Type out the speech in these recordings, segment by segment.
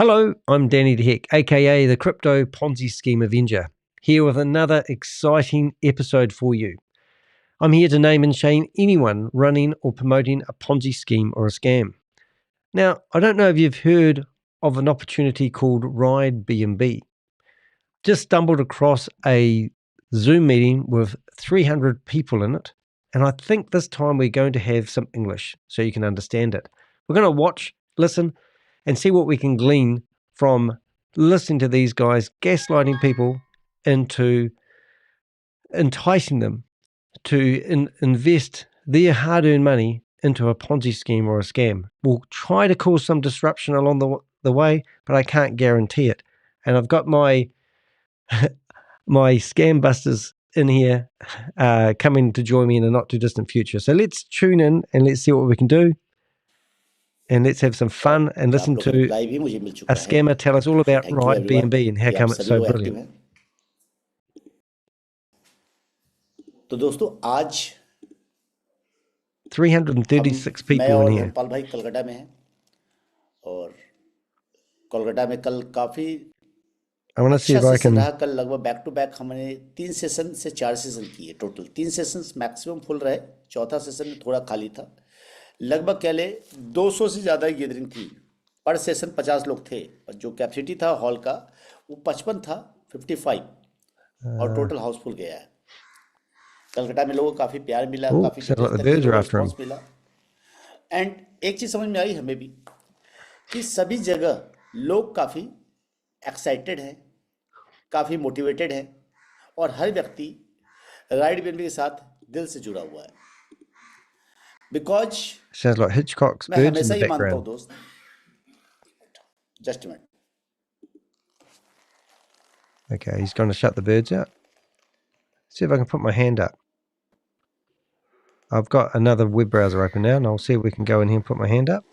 Hello, I'm Danny the Heck, aka the Crypto Ponzi Scheme Avenger, here with another exciting episode for you. I'm here to name and shame anyone running or promoting a Ponzi scheme or a scam. Now, I don't know if you've heard of an opportunity called Ride B&B. Just stumbled across a Zoom meeting with 300 people in it, and I think this time we're going to have some English so you can understand it. We're going to watch, listen, and see what we can glean from listening to these guys gaslighting people into enticing them to invest their hard-earned money into a Ponzi scheme or a scam. We'll try to cause some disruption along the way, but I can't guarantee it. And I've got my my scam busters in here coming to join me in a not too distant future. So let's tune in and let's see what we can do. And let's have some fun and listen to a scammer tell us all about Ride B&B and how come it's so brilliant. तो दोस्तों आज 336 people और in here. Dhanpal भाई कोलकाता में हैं और कोलकाता में कल काफी I want to see if I session can. रहा। कल लगभग बैक टू बैक हमने 3 सेशन से 4 सेशन किए। टोटल 3 सेशंस मैक्सिमम फुल रहे, चौथा सेशन में थोड़ा खाली था। लगभग कह ले 200 से ज़्यादा गैदरिंग थी। पर सेशन 50 लोग थे और जो कैपेसिटी था हॉल का वो 55 था, 55 और टोटल हाउसफुल गया है। कलकत्ता में लोगों को काफ़ी प्यार मिला, काफ़ी रिस्पॉन्स मिला। एंड एक चीज़ समझ में आई हमें भी कि सभी जगह लोग काफ़ी एक्साइटेड हैं, काफ़ी मोटिवेटेड हैं और हर व्यक्ति राइड B&B के साथ दिल से जुड़ा हुआ है। बिकॉज Sounds like Hitchcock's मैं birds in हमेशा the ही मानता हूँ background. दोस्त, just minute, Okay, he's going to shut the birds out. See if I can put my hand up. I've got another web browser open now, and I'll see if we can go in here and put my hand up.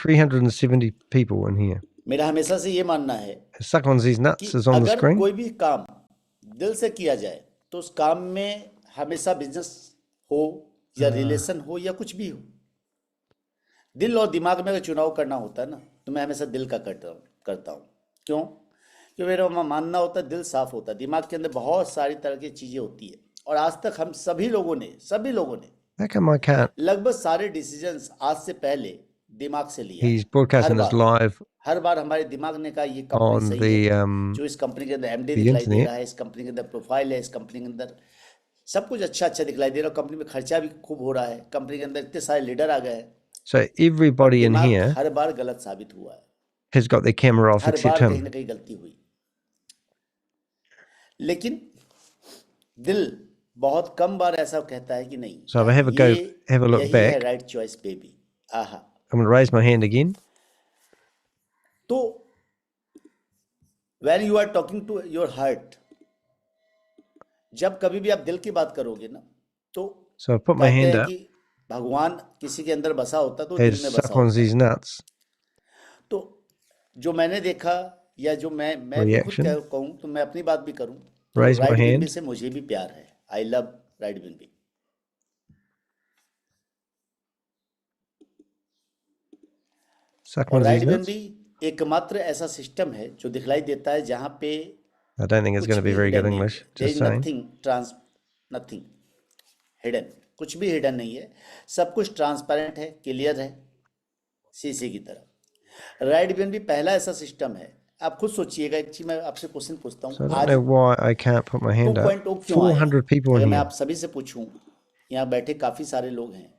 $370 people in here. मेरा हमेशा से ये मानना है Suck on these कि nuts is on the अगर screen. कोई भी काम दिल से किया जाए तो उस काम में हमेशा बिजनेस हो या रिलेशन हो या कुछ भी हो, दिल और दिमाग में अगर चुनाव करना होता है ना तो मैं हमेशा दिल का करता हूँ। क्यों? क्योंकि मेरा मानना होता है दिल साफ होता है, दिमाग के अंदर बहुत सारी तरह की चीजें होती है और आज तक हम सभी लोगों ने How come I can't? लगभग सारे डिसीजंस आज से पहले दिमाग से लिया है। He's broadcasting this live हर बार हमारे दिमाग ने कहा ये on कंपनी सही है, the जो इस कंपनी के अंदर एमडी the दिखलाई दे internet. रहा है, इस कंपनी के अंदर प्रोफाइल है, इस कंपनी के अंदर सब कुछ अच्छा अच्छा दिखलाई दे रहा है, कंपनी में खर्चा भी खूब हो रहा है, कंपनी के अंदर इतने सारे लीडर आ गए हैं। So everybody in दिमाग here हर बार गलत साबित हुआ है, has got their camera off her except बार कहीं him. ना कहीं गलती हुई। लेकिन दिल बहुत कम बार ऐसा कहता है कि नहीं So if I have a go, have a look यही है back. Right choice baby. आहा, I'm going to raise my hand again. तो when you are talking to your heart, जब कभी भी आप दिल की बात करोगे ना तो So I put my कहते hand हैं up कि भगवान किसी के अंदर बसा होता तो दिल as में बसा suck on होता। these nuts. तो जो मैंने देखा या जो मैं भी खुद Reaction. कहूँ तो मैं अपनी बात भी करूँ तो Raise my ride B&B hand. से मुझे भी प्यार है। I love ride B&B। Suck और one of these ride nuts. B&B एकमात्र ऐसा सिस्टम है जो दिखलाई देता है जहाँ पे I don't think it's कुछ going to be भी very good हिडन नहीं English. है। देयर Just इज saying. नथिंग हिडन, कुछ भी हिडन नहीं है, सब कुछ ट्रांसपेरेंट है, क्लियर है, शीशे की तरह। राइड B&B पहला ऐसा सिस्टम है, आप खुद सोचिएगा। एक चीज मैं आपसे क्वेश्चन पूछता So I हूँ, don't आज know why I can't put my hand up. 2.0 क्यों आया? 400 people अगर in मैं here. आप सभी से पूछूं, यहाँ बैठे काफी सारे लोग हैं,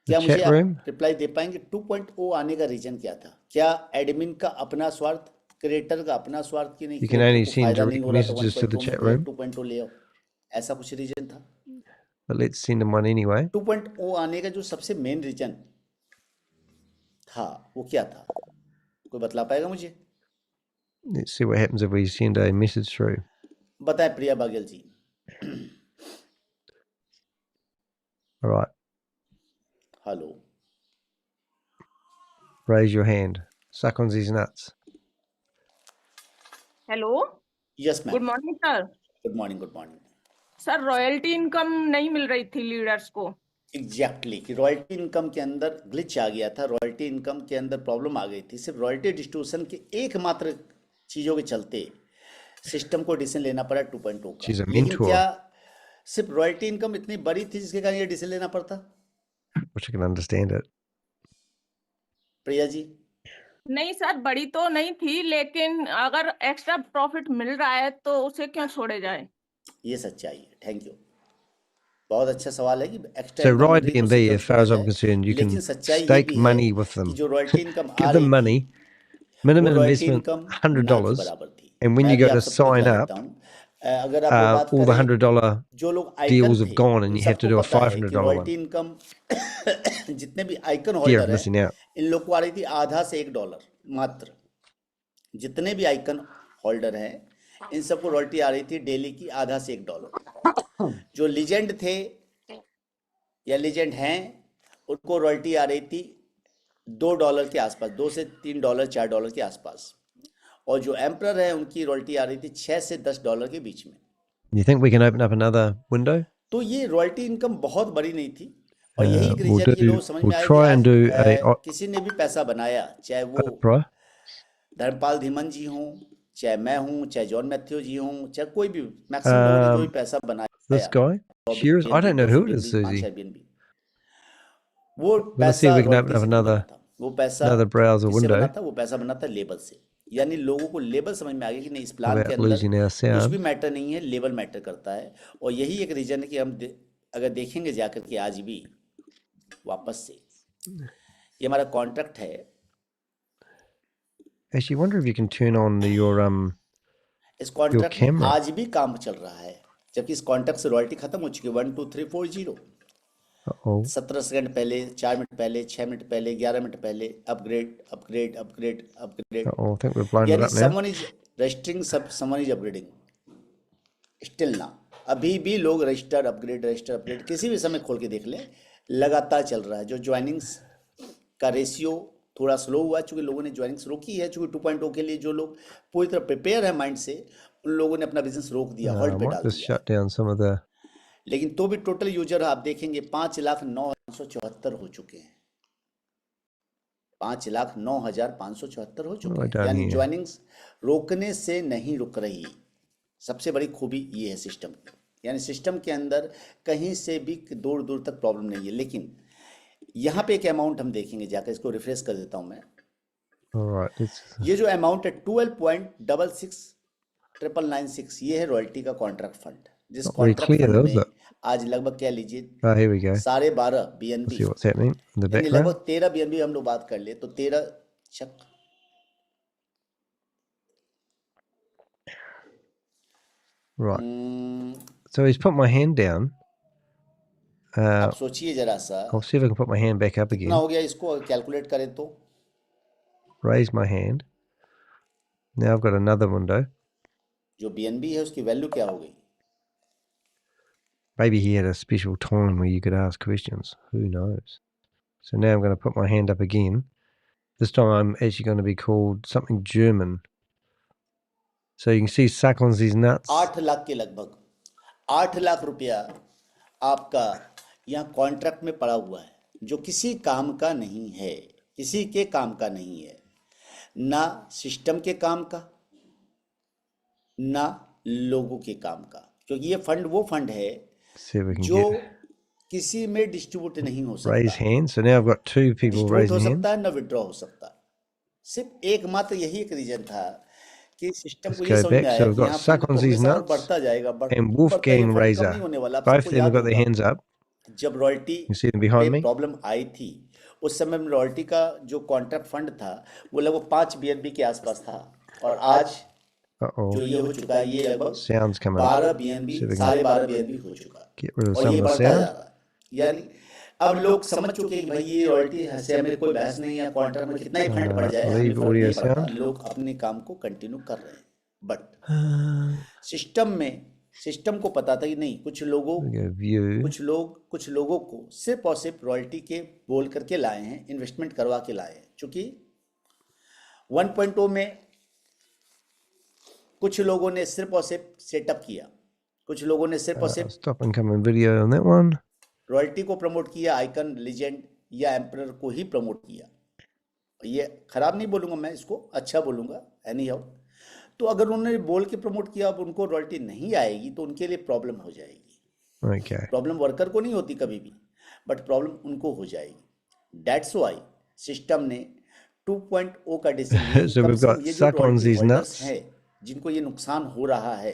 The क्या मुझे chat आप room. रिप्लाई दे पाएंगे 2.0 आने का रीजन क्या था? क्या एडमिन का अपना स्वार्थ, क्रिएटर का अपना स्वार्थ कि नहीं, You can क्रिएटर only को send फायदा नहीं direct हो रहा तो messages to the 1.0 chat में room. 2.0 ले आओ, ऐसा कुछ रीजन था? But let's send them one anyway. 2.0 आने का जो सबसे मेन रीजन था वो क्या था? कोई बतला पाएगा मुझे? Let's see what happens if we send a message through. बताएं प्रिया बागेल जी। All right. Hello, Raise your hand. Suck on these nuts. Hello, yes ma'am, good morning sir. Good morning. Good morning sir royalty income नहीं मिल रही थी leaders को, exactly कि royalty income के अंदर glitch आ गया था, रॉयल्टी इनकम के अंदर प्रॉब्लम आ गई थी, सिर्फ रॉयल्टी डिस्ट्रीब्यूशन के एकमात्र चीज़ों के चलते सिस्टम को डिसीजन लेना पड़ा 2.0 का। She's a लेकिन क्या mentor, सिर्फ रॉयल्टी इनकम इतनी बड़ी थी जिसके कारण ये डिसीजन लेना पड़ता? which I can understand it. Priya ji, नहीं सर, बड़ी तो नहीं थी, लेकिन अगर एक्स्ट्रा प्रॉफिट मिल रहा है तो उसे क्यों छोड़े जाए? ये सच्चाई है। Thank you. बहुत अच्छा सवाल है कि एक्स्ट्रा So इनकम Ride मिल रही तो B&B, उसे क्यों as far छोड़ा as I'm जाए, concerned, you लेकिन can सच्चाई ये stake भी है money with कि them. जो रॉयल्टी इनकम आ Give रही them थी money, वो minimum रॉयल्टी investment इनकम ना के $100, बराबर थी। and when मैं you भी go आप to सबको sign बता up, देता हूँ। अगर आप वो बात all the करें, $100 जो लोग आइकन deals have थे gone, and in you have to सबको do a पता है कि $500 रॉयल्टी one. इनकम जितने भी आइकन Fear होल्डर of हैं missing out. इन लोग को आ रही थी आधा से $1 मात्र। जितने भी आइकन होल्डर हैं इन सबको रॉयल्टी आ रही थी डेली की आधा से $1। जो लीजेंड थे या लीजेंड हैं उनको रॉयल्टी आ रही थी $2 के आसपास, $2 से $3 $4 के आसपास, और जो एम्परर है उनकी रॉयल्टी आ रही थी $6 से $10 के बीच में। You think we can open up another window? तो ये रॉयल्टी इनकम बहुत बड़ी नहीं थी, और यही एक We'll रीजन ये लोग do. समझ We'ल में आया कि try आज and do a किसी ने भी पैसा बनाया, चाहे वो Oprah. धर्मपाल धीमन जी हों, चाहे मैं हूँ, चाहे जॉन मैथ्यू जी हों, चाहे कोई भी, मैक्सिमम लोगों ने जो भी पैसा This बनाया guy, Shears. I don't know who it is, 5 Susie. 6 BNB, वो We're gonna see if पैसा we can open royalty up से नहीं बना another था। वो पैसा browser किससे बना window था? वो पैसा बना था लेबल से। यानी लोगों को लेबल समझ में आ गया कि नहीं, इस प्लान के without अंदर losing our कुछ भी sound. मैटर नहीं है, लेबल मैटर करता है। और यही एक रीजन है कि हम अगर देखेंगे जाकर के आज भी वापस से, ये हमारा कॉन्ट्रैक्ट है। Actually, wonder if you can turn on your इस कॉन्ट्रैक्ट में camera. आज भी काम चल रहा है, जबकि इस कॉन्ट्रैक्ट से रॉयल्टी खत्म हो चुकी है। 1 2 3 4 0 Uh-oh. 17 सेकंड पहले, 4 मिनट पहले, 6 मिनट पहले, 11 मिनट पहले, upgrade upgrade upgrade upgrade. Uh-oh. I think we've blown it यानी up now. Someone is registering, someone is upgrading still ना। अभी भी लोग रजिस्टर अपग्रेड किसी भी समय खोल के देख लें, लगातार चल रहा है। जो ज्वाइनिंग्स का रेशियो थोड़ा स्लो हुआ चूंकि लोगों ने ज्वाइनिंग्स रोकी है, चूंकि 2.0 के लिए जो लोग पूरी तरह प्रिपेयर है माइंड से, उन लोगों ने अपना बिजनेस रोक दिया, I होल्ड पे might डाल just दिया। shut down some of the. लेकिन तो भी टोटल यूजर आप देखेंगे 5,09,574 हो चुके हैं। 5,09,574 हो चुके What have I हैं। done यानी here? ज्वाइनिंग्स रोकने से नहीं रुक रही। सबसे बड़ी खूबी ये है सिस्टम की, यानी सिस्टम के अंदर कहीं से भी दूर दूर तक प्रॉब्लम नहीं है। लेकिन यहाँ पे एक अमाउंट हम देखेंगे जाकर, इसको रिफ्रेश कर देता हूँ मैं। All right. ये जो अमाउंट है 12.66,996, ये है रॉयल्टी का कॉन्ट्रैक्ट फंड, जिस Not very contract clear, fund though, is में it? आज लगभग कह लीजिए Oh, here we go. 12.5 Let's BNB, see what's happening in the यानी background. लगभग 13 BNB हम लोग बात कर ले तो 13 चक Right. So he's put my hand down. आप सोचिए जरा सा I'll see if I can put my hand back up कितना again. हो गया, इसको कैलकुलेट करें तो Raise my hand. Now I've got another window. जो BNB है उसकी वैल्यू क्या हो गई? Maybe he had a special time where you could ask questions. Who knows? So now I'm going to put my hand up again. This time I'm actually going to be called something German. So you can see suck on these nuts. 8 lakh के लगभग 8 लाख रुपया आपका यहाँ contract में पड़ा हुआ है, जो किसी काम का नहीं है, किसी के काम का नहीं है, ना सिस्टम के काम का, ना लोगों के काम का, क्योंकि ये फंड वो फंड है See if we can जो get किसी में डिस्ट्रीब्यूट नहीं हो सकता। raise hands. So now I've got two people distribute हो raising hands. सकता है, ना विड्रॉ हो सकता। सिर्फ एकमात्र यही एक रीजन था कि सिस्टम Let's को go ये समझ back. में आया So we've कि got यहाँ suck फंड on तो these हमेशा और nuts बढ़ता जाएगा, and बढ़ता ये Wolfgang फंड कम Razor. नहीं होने वाला। आप Both सबको of them have याद got their होगा hands up. जब royalty You see them behind पे me? प्रॉब्लम आई थी, उस समय में रॉयल्टी का जो कॉन्ट्रैक्ट फंड था वो लगभग 5 BNB के आसपास था, और आज Uh-oh. जो ये हो चुका है ये लगभग Sound's coming up. 12 BNB, 12.5 BNB हो चुका, Get rid of और some ये of the बढ़ता जा sound. रहा है। यानी अब लोग समझ चुके हैं कि भाई ये रॉयल्टी से हमें कोई बहस नहीं है, कॉन्ट्रैक्ट में कितना ही फंड पड़ जाए हमें leave फर्क audio नहीं पड़ता, sound. लोग अपने काम को कंटिन्यू कर रहे हैं। बट सिस्टम को पता था कि नहीं, कुछ लोगों We go view. कुछ लोगों को सिर्फ और सिर्फ रॉयल्टी के बोल करके लाए हैं, इन्वेस्टमेंट करवा के लाए हैं। चूंकि 1.0 में कुछ लोगों ने सिर्फ और सिर्फ सेटअप किया, कुछ लोगों ने सिर्फ और सिर्फ Stop incoming video on that one. Royalty को प्रमोट किया, आइकन, लीजेंड या एम्परर को ही प्रमोट किया। ये खराब नहीं बोलूँगा मैं, इसको अच्छा बोलूँगा एनी हाउ। तो अगर उन्होंने बोल के प्रमोट किया, अब उनको रॉयल्टी नहीं आएगी तो उनके लिए प्रॉब्लम हो जाएगी। Okay. प्रॉब्लम वर्कर को नहीं होती कभी भी, बट प्रॉब्लम उनको हो जाएगी। दैट्स वाई सिस्टम ने 2.0 का डिसीजन So we've got ये जो suck on royalty these holders nuts. हैं जिनको ये नुकसान हो रहा है,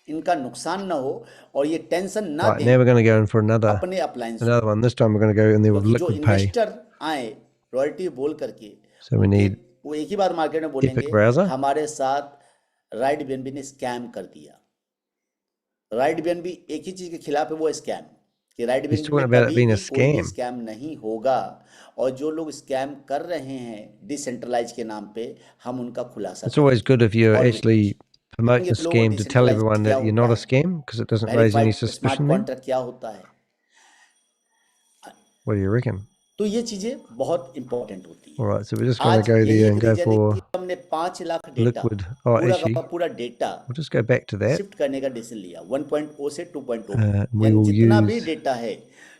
इनका नुकसान ना हो और ये टेंशन ना Right, दें now we're going to go in for another अपने appliance, one. This time we're going to go in there with क्योंकि जो liquid pay. इन्वेस्टर आए रॉयल्टी बोल करके, So we need वो एक ही बार मार्केट में बोलेंगे browser. हमारे साथ राइट बीएनबी ने स्कैम कर दिया। राइट बीएनबी एक ही चीज के खिलाफ है, वो स्कैम, कि राइट He's बीएनबी talking में about it कभी being a भी कोई भी scam. स्कैम नहीं होगा। और जो लोग स्कैम कर रहे हैं डिसेंट्रलाइज के नाम पे, हम उनका खुलासा It's always good if you और actually promote the ये लोगों scam to tell decentralized everyone क्या that you're होता not a है, scam because it doesn't raise any verified smart suspicion then. Contract क्या होता है, What do you reckon? तो ये चीजें बहुत इंपॉर्टेंट होती है। All right, so we're just going आज to go यही there एक and go रीजन है कि for हमने 5 लाख डेटा liquid. Oh, पूरा actually, का पूरा data we'll just go back to that. Shift करने का डिसीजन लिया 1.0 से 2.0। We यानी will जितना भी use. डेटा है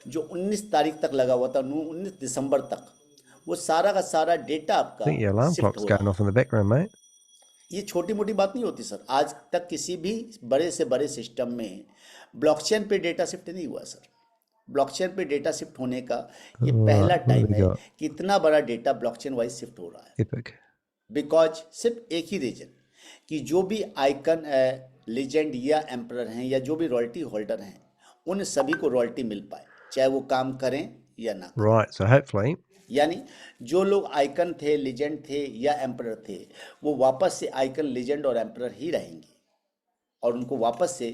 जो 19 तारीख तक लगा हुआ था, 19 दिसंबर तक, वो सारा का सारा डेटा I आपका think your alarm shift clock's हो going रहा off in the background, mate. है। ये छोटी मोटी बात नहीं होती सर। आज तक किसी भी बड़े से बड़े सिस्टम में ब्लॉकचेन पे डेटा शिफ्ट नहीं हुआ सर। ब्लॉकचेन पे डेटा शिफ्ट होने का ये पहला Right, what do time we है got? कि इतना बड़ा डेटा ब्लॉकचेन वाइज शिफ्ट हो रहा है। Epic. बिकॉज सिर्फ एक ही रीजन कि जो भी आइकन, लीजेंड या एम्परर हैं या जो भी रॉयल्टी होल्डर हैं, उन सभी को रॉयल्टी मिल पाए, चाहे वो काम करें या ना करें। Right, so hopefully, यानी जो लोग आइकन थे, लीजेंड थे या एम्परर थे, वो वापस से आइकन, लीजेंड और एम्परर ही रहेंगे और उनको वापस से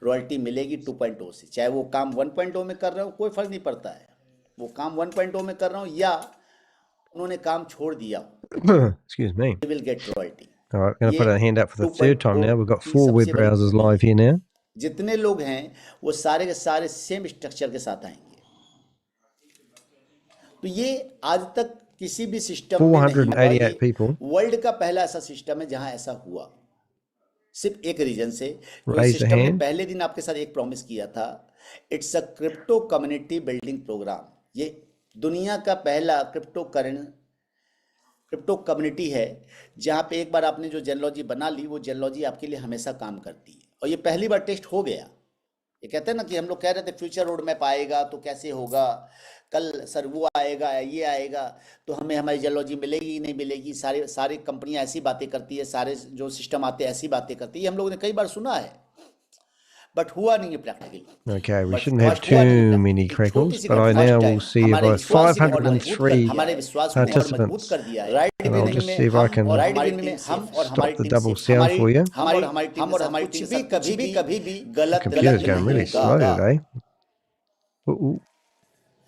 रॉयल्टी मिलेगी 2.0 से। चाहे वो काम 1.0 में कर रहे हो, कोई फर्क नहीं पड़ता है। वो काम 1.0 में कर रहा हूँ या उन्होंने काम छोड़ दिया, excuse me. they will get royalty। All right, going to ये put our hand up for the third time 2.0 now. We've got की 4 web सबसे बड़ी browsers खूबी live है। here now. जितने लोग हैं वो सारे के सारे सेम स्ट्रक्चर के साथ आएंगे। तो ये आज तक किसी भी सिस्टम में नहीं हुआ। 488 ये people. वर्ल्ड का पहला ऐसा सिस्टम है जहां ऐसा हुआ, सिर्फ एक रीजन से। तो Raise इस the सिस्टम ने hand. पहले दिन आपके साथ एक प्रॉमिस किया था, it's a crypto community building program. ये दुनिया का पहला क्रिप्टो कम्युनिटी है जहाँ पे एक बार आपने जो जेनोलॉजी बना ली, वो जेनोलॉजी आपके लिए हमेशा काम करती है। और ये पहली बार टेस्ट हो गया। ये कहते हैं ना कि हम लोग कह रहे थे फ्यूचर रोड मैप आएगा तो कैसे होगा, कल सर वो आएगा, ये आएगा तो हमें हमारी जेनोलॉजी मिलेगी ही नहीं मिलेगी। सारी कंपनियां ऐसी बातें करती है, सारे जो सिस्टम आते हैं ऐसी बातें करती है। ये हम लोगों ने कई बार सुना है, बट हुआ नहीं है practically. Okay, we But shouldn't have first हुआ नहीं too था। many एक छोटी crackles, C but I first now time will see if हमारे I विश्वास को और मजबूत 503 हमारे विश्वास को और मजबूत participants. कर दिया है। Right And I'll beginning just में see if I हम can और हमारी टीम में हम और हमारी stop the टीम double से sound for you. हमारी टीम और हमारी टीम से कभी भी गलत Computer's going really नहीं slow होगा। today. Ooh, ooh.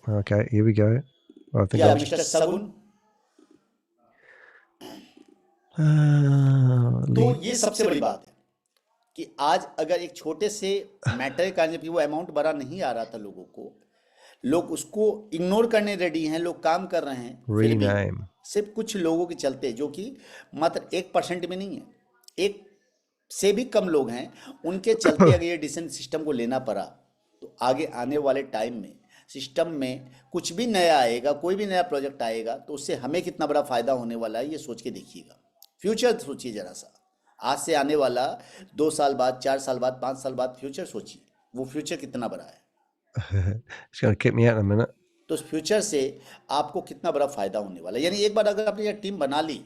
Okay, here we go. I think या I'll मिस्टर सगुन, तो leave. ये सबसे बड़ी बात है कि आज अगर एक छोटे से मैटर के कारण, जबकि वो अमाउंट बड़ा नहीं आ रहा था लोगों को, लोग उसको इग्नोर करने रेडी हैं, लोग काम कर रहे हैं, फिर भी Rename. सिर्फ कुछ लोगों के चलते, जो कि मात्र 1% में नहीं है, 1 से भी कम लोग हैं, उनके चलते अगर ये डिसीजन सिस्टम को लेना पड़ा, तो आगे आने वाले टाइम में सिस्टम में कुछ भी नया आएगा, कोई भी नया प्रोजेक्ट आएगा, तो उससे हमें कितना बड़ा फायदा होने वाला है, ये सोच के देखिएगा। फ्यूचर सोचिए जरा सा, आज से आने वाला 2 साल बाद, 4 साल बाद, 5 साल बाद फ्यूचर सोचिए, वो फ्यूचर कितना बड़ा है। It's going to kick me out in a minute. तो उस फ्यूचर से आपको कितना बड़ा फायदा होने वाला है। यानी एक बार अगर आपने ये टीम बना ली,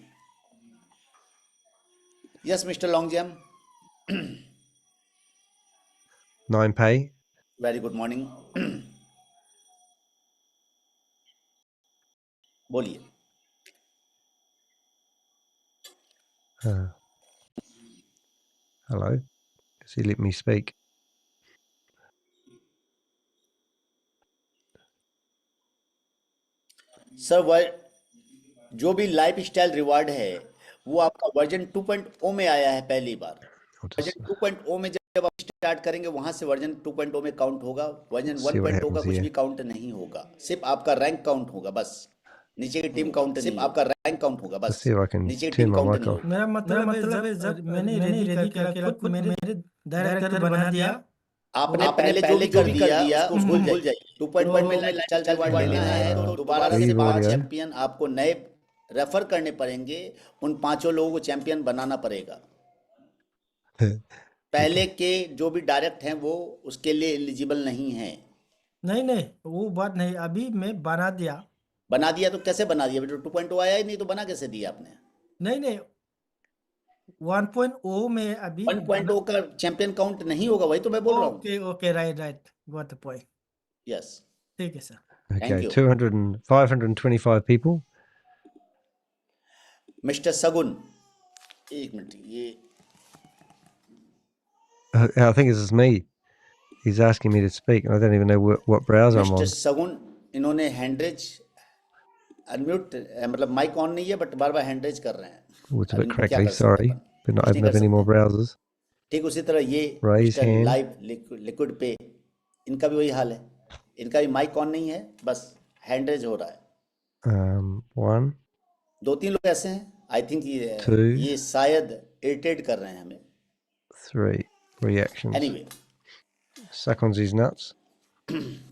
यस मिस्टर लॉन्गजैम, 9 pay. वेरी गुड मॉर्निंग, बोलिए। Hello. Does he let me speak? Sir जो भी लाइफ स्टाइल रिवार्ड है वो आपका वर्जन 2.0 में आया है पहली बार। I'll just वर्जन 2.0 में जब आप स्टार्ट करेंगे, वहां से वर्जन 2.0 में काउंट होगा। वर्जन See what 1.0 का happens कुछ here. भी काउंट नहीं होगा, सिर्फ आपका रैंक काउंट होगा बस। नीचे की टीम काउंट, सिर्फ आपका रैंक काउंट होगा let's बस, see if I can नीचे की turn team my count mic नहीं off. होगी। मेरा मतलब है जब मैंने रेडी करके खुद मेरे डायरेक्टर बना दिया आपने पहले जो भी कर दिया उसको भूल जाइए। 2.1 में चल रिवार्ड ले लेना है तो दोबारा Hey, से 5 Rodio. चैंपियन आपको नए रेफर करने पड़ेंगे, उन 5 लोगों को चैंपियन बनाना पड़ेगा। पहले के जो भी डायरेक्ट हैं वो उसके लिए एलिजिबल नहीं हैं। नहीं नहीं, वो बात नहीं, अभी मैं बना दिया। बना दिया तो कैसे बना दिया? 2.0 आया ही नहीं तो बना कैसे दिया आपने? नहीं नहीं, 1.0 में अभी 1.0 का चैंपियन काउंट नहीं होगा, वही तो मैं बोल रहा हूँ। Okay okay, right right, got the point. Yes, ठीक है sir. Okay, you. 525 people. Mister सगुन, एक मिनट, ये I think this is me. He's asking me to speak, and I don't even know what browser I'm mister on. सगुन, इन्होंने hand raise unmute, मतलब mic on नहीं है बट बार बार हैंडरेज कर रहे हैं। Oh, it's a अब bit इनको क्या crackly, कर सकते sorry. हैं अपन? But not कुछ नहीं open up कर any more सकते। browsers. ठीक उसी तरह ये Raise mister hand. Live liquid पे, इनका भी वही हाल है, इनका भी माइक ऑन नहीं है, बस हैंडरेज हो रहा है। 1, 2-3 लोग ऐसे हैं, आई थिंक Two. ये शायद इरिटेट कर रहे हैं हमें। 3 reactions. Anyway, Suck on these nuts.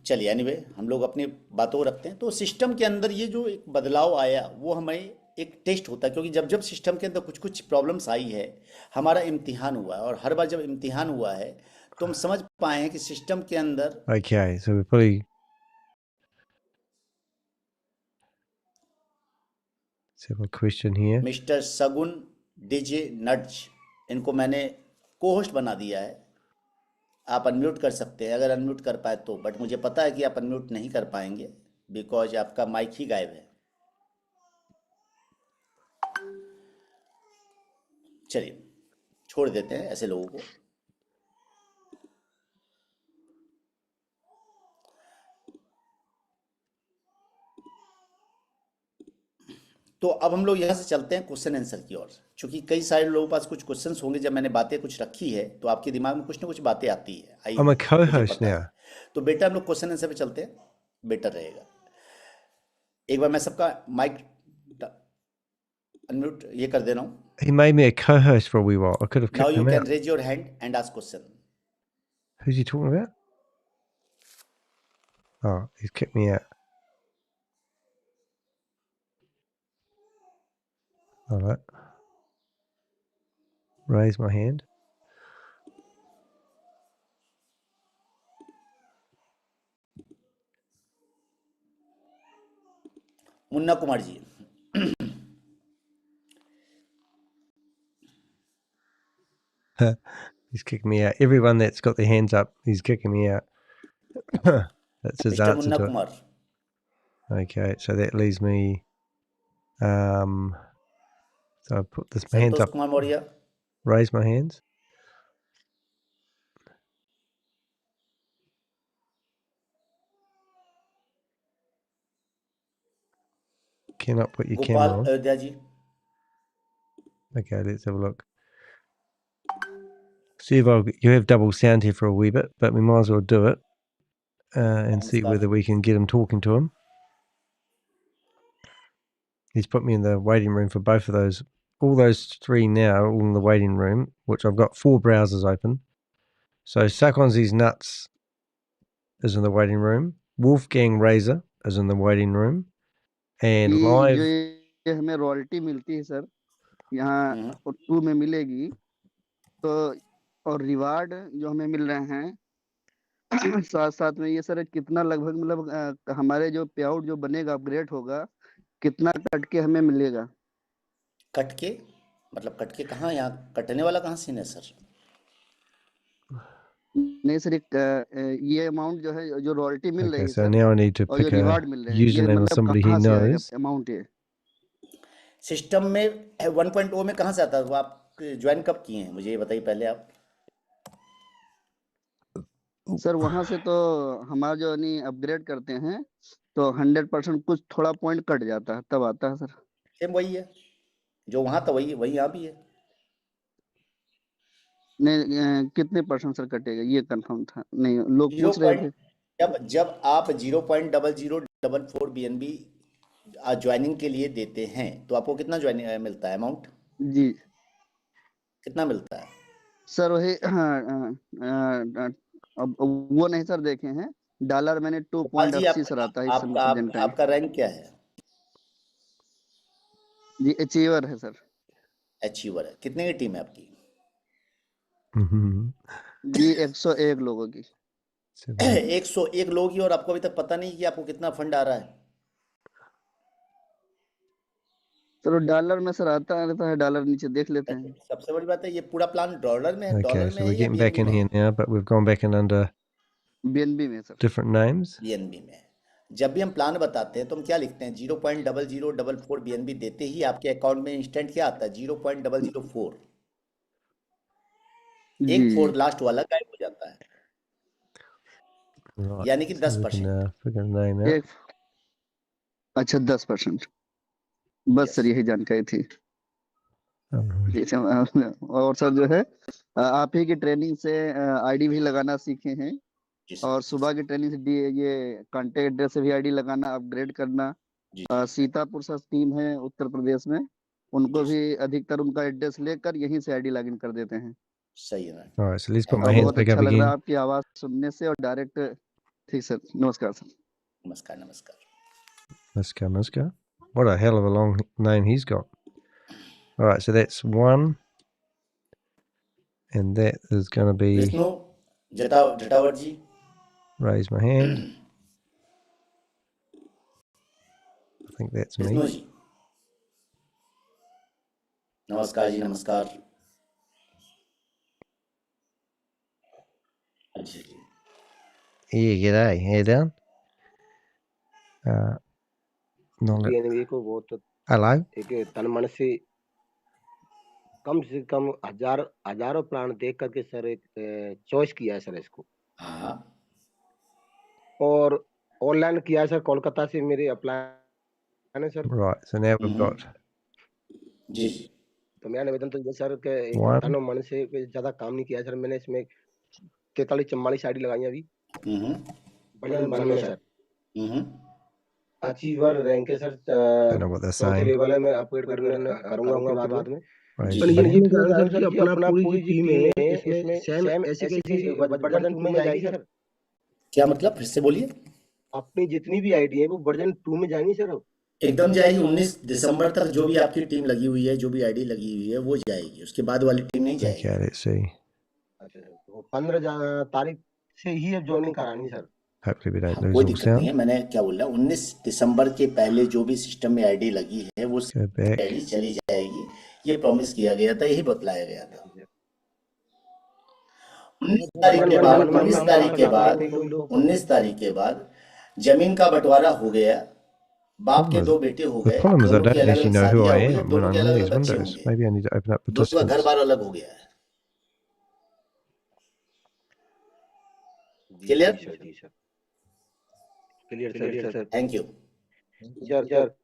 चलिए एनीवे, हम लोग अपनी बातों को रखते हैं। तो सिस्टम के अंदर ये जो एक बदलाव आया वो हमें एक टेस्ट होता है, क्योंकि जब जब सिस्टम के अंदर कुछ कुछ प्रॉब्लम्स आई है, हमारा इम्तिहान हुआ है, और हर बार जब इम्तिहान हुआ है तो हम समझ पाए हैं कि सिस्टम के अंदर Okay, so we probably let's have a question here. Mister सगुन डीजे नड्ज, इनको मैंने को होस्ट बना दिया है। आप अनम्यूट कर सकते हैं अगर अनम्यूट कर पाए तो, बट मुझे पता है कि आप अनम्यूट नहीं कर पाएंगे बिकॉज आपका माइक ही गायब है। चलिए छोड़ देते हैं ऐसे लोगों को। तो अब हम लोग यहाँ से चलते हैं क्वेश्चन आंसर की ओर, क्योंकि कई सारे लोगों के पास कुछ क्वेश्चंस होंगे। जब मैंने बातें कुछ रखी है तो आपके दिमाग में कुछ ना कुछ बातें आती है। आई I'm a मुझे co-host पता है। now. तो बेटा हम लोग क्वेश्चन आंसर पे चलते हैं, बेटर रहेगा। एक बार मैं सबका माइक अनम्यूट ये कर दे रहा हूँ। He made me a co-host for a wee while. I could have now kicked you him can out. Raise your hand and ask question. Who's he talking about? Oh, he's kicked me out. All right. Raise my hand. Munna Kumar ji, He's kicking me out. Everyone that's got their hands up, he's kicking me out. That's his mister answer Munna to it. Kumar. Okay, so that leaves me. So I put this hands Santosh up. Kumar Maurya, Raise my hands. Cannot put your Gopal camera on. Ayodhya ji, Okay, let's have a look. See if you have double sound here for a wee bit, but we might as well do it and see नमस्कार। whether we can get him talking to him. He's put me in the waiting room for both of those. All those three now are all in the waiting room, which I've got 4 browsers open. So Suck on These Nuts is in the waiting room. Wolfgang Razor is in the waiting room. And ये live. जो ये हमें royalty मिलती है sir, यहाँ 2 में मिलेगी तो, और रिवार्ड जो हमें मिल रहे हैं साथ साथ में ये सर कितना लगभग मतलब हमारे जो पे आउट जो बनेगा अपग्रेड होगा, कितना कट के हमें मिलेगा? कट के मतलब कट के कहाँ? यहाँ कटने वाला कहाँ सीन है सर? नहीं सर, ये अमाउंट जो है जो रॉयल्टी मिल रही Okay, है so sir, now I need to और जो pick a रिवार्ड मिल रहे हैं, ये username of मतलब somebody he कहाँ से आएगा knows. अमाउंट? ये सिस्टम में 1.0 में कहाँ से आता है? वो आप ज्वाइन कब किए हैं मुझे ये बताइए पहले आप। सर वहां से तो हमारा जो नहीं अपग्रेड करते हैं तो 100% कुछ थोड़ा पॉइंट कट जाता है, तब आता है सर। सेम वही है जो वहाँ था, वही वही यहाँ भी है। नहीं कितने परसेंट सर कटेगा ये कंफर्म था, नहीं लोग पूछ रहे थे। जब आप 0.0044 BNB ज्वाइनिंग के लिए देते हैं तो आपको कितना ज्वाइनिंग मिलता है अमाउंट? जी कितना मिलता है सर वही अब वो नहीं सर देखे हैं। डॉलर मैंने गोपाल जी 2.80 सर आता है इस समय प्रेजेंट टाइम। आपका रैंक क्या है? जी अचीवर है सर। अचीवर है। कितने की टीम है आपकी? जी 101 लोगों की। 101 लोग ही, और आपको अभी तक पता नहीं कि आपको कितना फंड आ रहा है? सर डॉलर में सर आता रहता है, डॉलर नीचे देख लेते हैं। सबसे बड़ी बात है, ये पूरा प्लान डॉलर में है, Okay, डॉलर में so है we're या getting back बीएनबी in में here है? now, but we've gone back in under BNB में सर। different names. बीएनबी में है। जब भी हम प्लान बताते हैं तो हम क्या लिखते हैं? 0.0044 बीएनबी देते ही आपके अकाउंट में इंस्टेंट क्या आता है? 0.004। जी एक जी 4 लास्ट वाला गायब हो जाता है, Right. यानी कि So we can 10%। figure a name out. एक अच्छा 10%। बस यस सर यही जानकारी थी। Alright. जी और सर जो है आप ही की ट्रेनिंग से आईडी भी लगाना सीखे हैं। जी सर। और सुबह की ट्रेनिंग से ये कांटेक्ट एड्रेस से भी आईडी लगाना, अपग्रेड करना। जी सीतापुर सर टीम है उत्तर प्रदेश में, उनको जी भी अधिकतर उनका एड्रेस लेकर यहीं से आईडी लॉगिन कर देते हैं। सही है ना। Alright, so let's put thank my you. hands बहुत back up अच्छा लग रहा है again. आपकी आवाज सुनने से और डायरेक्ट। ठीक सर, नमस्कार सर। नमस्कार नमस्कार। Let's go. What a hell of a long name he's got. Alright, so that's 1. And that is going to be Vishnu जटावट ji. raise my hand. I think that's Vishnu me. जी नमस्कार जी, नमस्कार। अच्छा जी। Yeah, g'day. How you doing? Knowledge. BNB को बहुत Hello. एक तन मन से कम हजारों प्राण देख करके सर एक चॉइस किया है सर इसको, हाँ और ऑनलाइन किया है सर। कोलकाता से मेरे अप्लाई है sir. Right, so now we've got जी जी। तो मेरा निवेदन तो ये सर कि एक 1. तन मन से कोई ज्यादा काम नहीं किया है सर। मैंने इसमें 43-44 आईडी लगाई है अभी। वर्जन 1 में सर अचीवर रैंक है sir. Don't know what they're चौथे saying. लेवल है, मैं अपग्रेड करूंगा उसके बाद में। Raise जी। पर your ये hand. पूछना चाह रहा हूं सर कि अपना पूरी टीम है इसमें सेम ऐसे कैसी वर्जन 2 में जाएगी सर? क्या मतलब? फिर से बोलिए। अपनी जितनी भी आईडी है वो वर्जन 2 में जाएंगी सर? एकदम जाएगी। 19 दिसंबर तक जो भी आपकी टीम लगी हुई है, जो भी आईडी लगी हुई है, वो जाएगी। उसके बाद वाली टीम नहीं जाएगी। Okay, let's see. अच्छा सर, तो 15 तारीख से ही अब ज्वाइनिंग करानी सर? Hopefully we don't हाँ, lose कोई all दिक्कत नहीं sound. है। मैंने क्या बोला, 19 दिसंबर के पहले जो भी सिस्टम में आईडी लगी है वो Go back. आईडी चली जाएगी। ये प्रॉमिस किया गया था, यही बतलाया गया था। 19 तारीख के बाद 19 तारीख के बाद जमीन का बंटवारा हो गया। बाप के 2 बेटे हो The गए। problem is I दोनों की don't अलग actually अलग know who शादियां I हो गई, am when दोनों के I'm on अलग these अलग बच्चे windows. होंगे, Maybe I need to open up दोनों का घर participants. बार अलग हो गया है। क्लियर? जी sir, clear sir. Thank you. Sir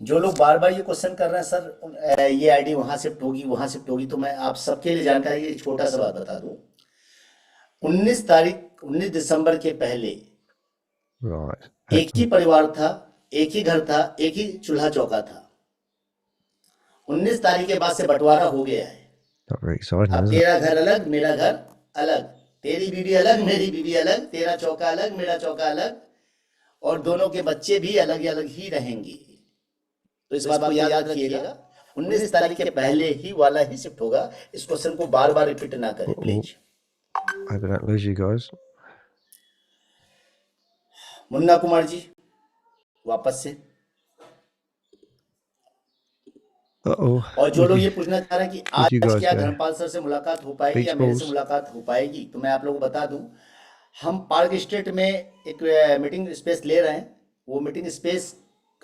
जो लोग बार बार ये क्वेश्चन कर रहे हैं, सर ये आईडी वहां शिफ्ट होगी, वहां शिफ्ट होगी, तो मैं आप सबके लिए जानकारी एक छोटा सा बात बता दूं। 19 दिसंबर के पहले Right. एक ही परिवार था, एक ही घर था, एक ही चूल्हा चौका था। 19 तारीख के बाद से बंटवारा हो गया है। Not very exciting, अब is it? तेरा घर अलग, मेरा घर अलग, तेरी बीवी अलग, मेरी बीवी अलग, तेरा चौका अलग, मेरा चौका अलग, और दोनों के बच्चे भी अलग अलग ही रहेंगे। तो इस बात को याद रखिएगा। 19 तारीख के पहले ही वाला ही शिफ्ट होगा। इस क्वेश्चन को बार बार रिपीट ना करें please. I hope I don't lose you guys. Munna Kumar ji वापस से। Uh-oh. और जो लोग ये पूछना चाह रहे हैं कि आज you guys क्या go? धर्मपाल सर से मुलाकात हो पाएगी Beach या मेरे से balls. मुलाकात हो पाएगी, तो मैं आप लोगों को बता दूं, हम पार्क स्ट्रीट में एक मीटिंग स्पेस ले रहे हैं। वो मीटिंग स्पेस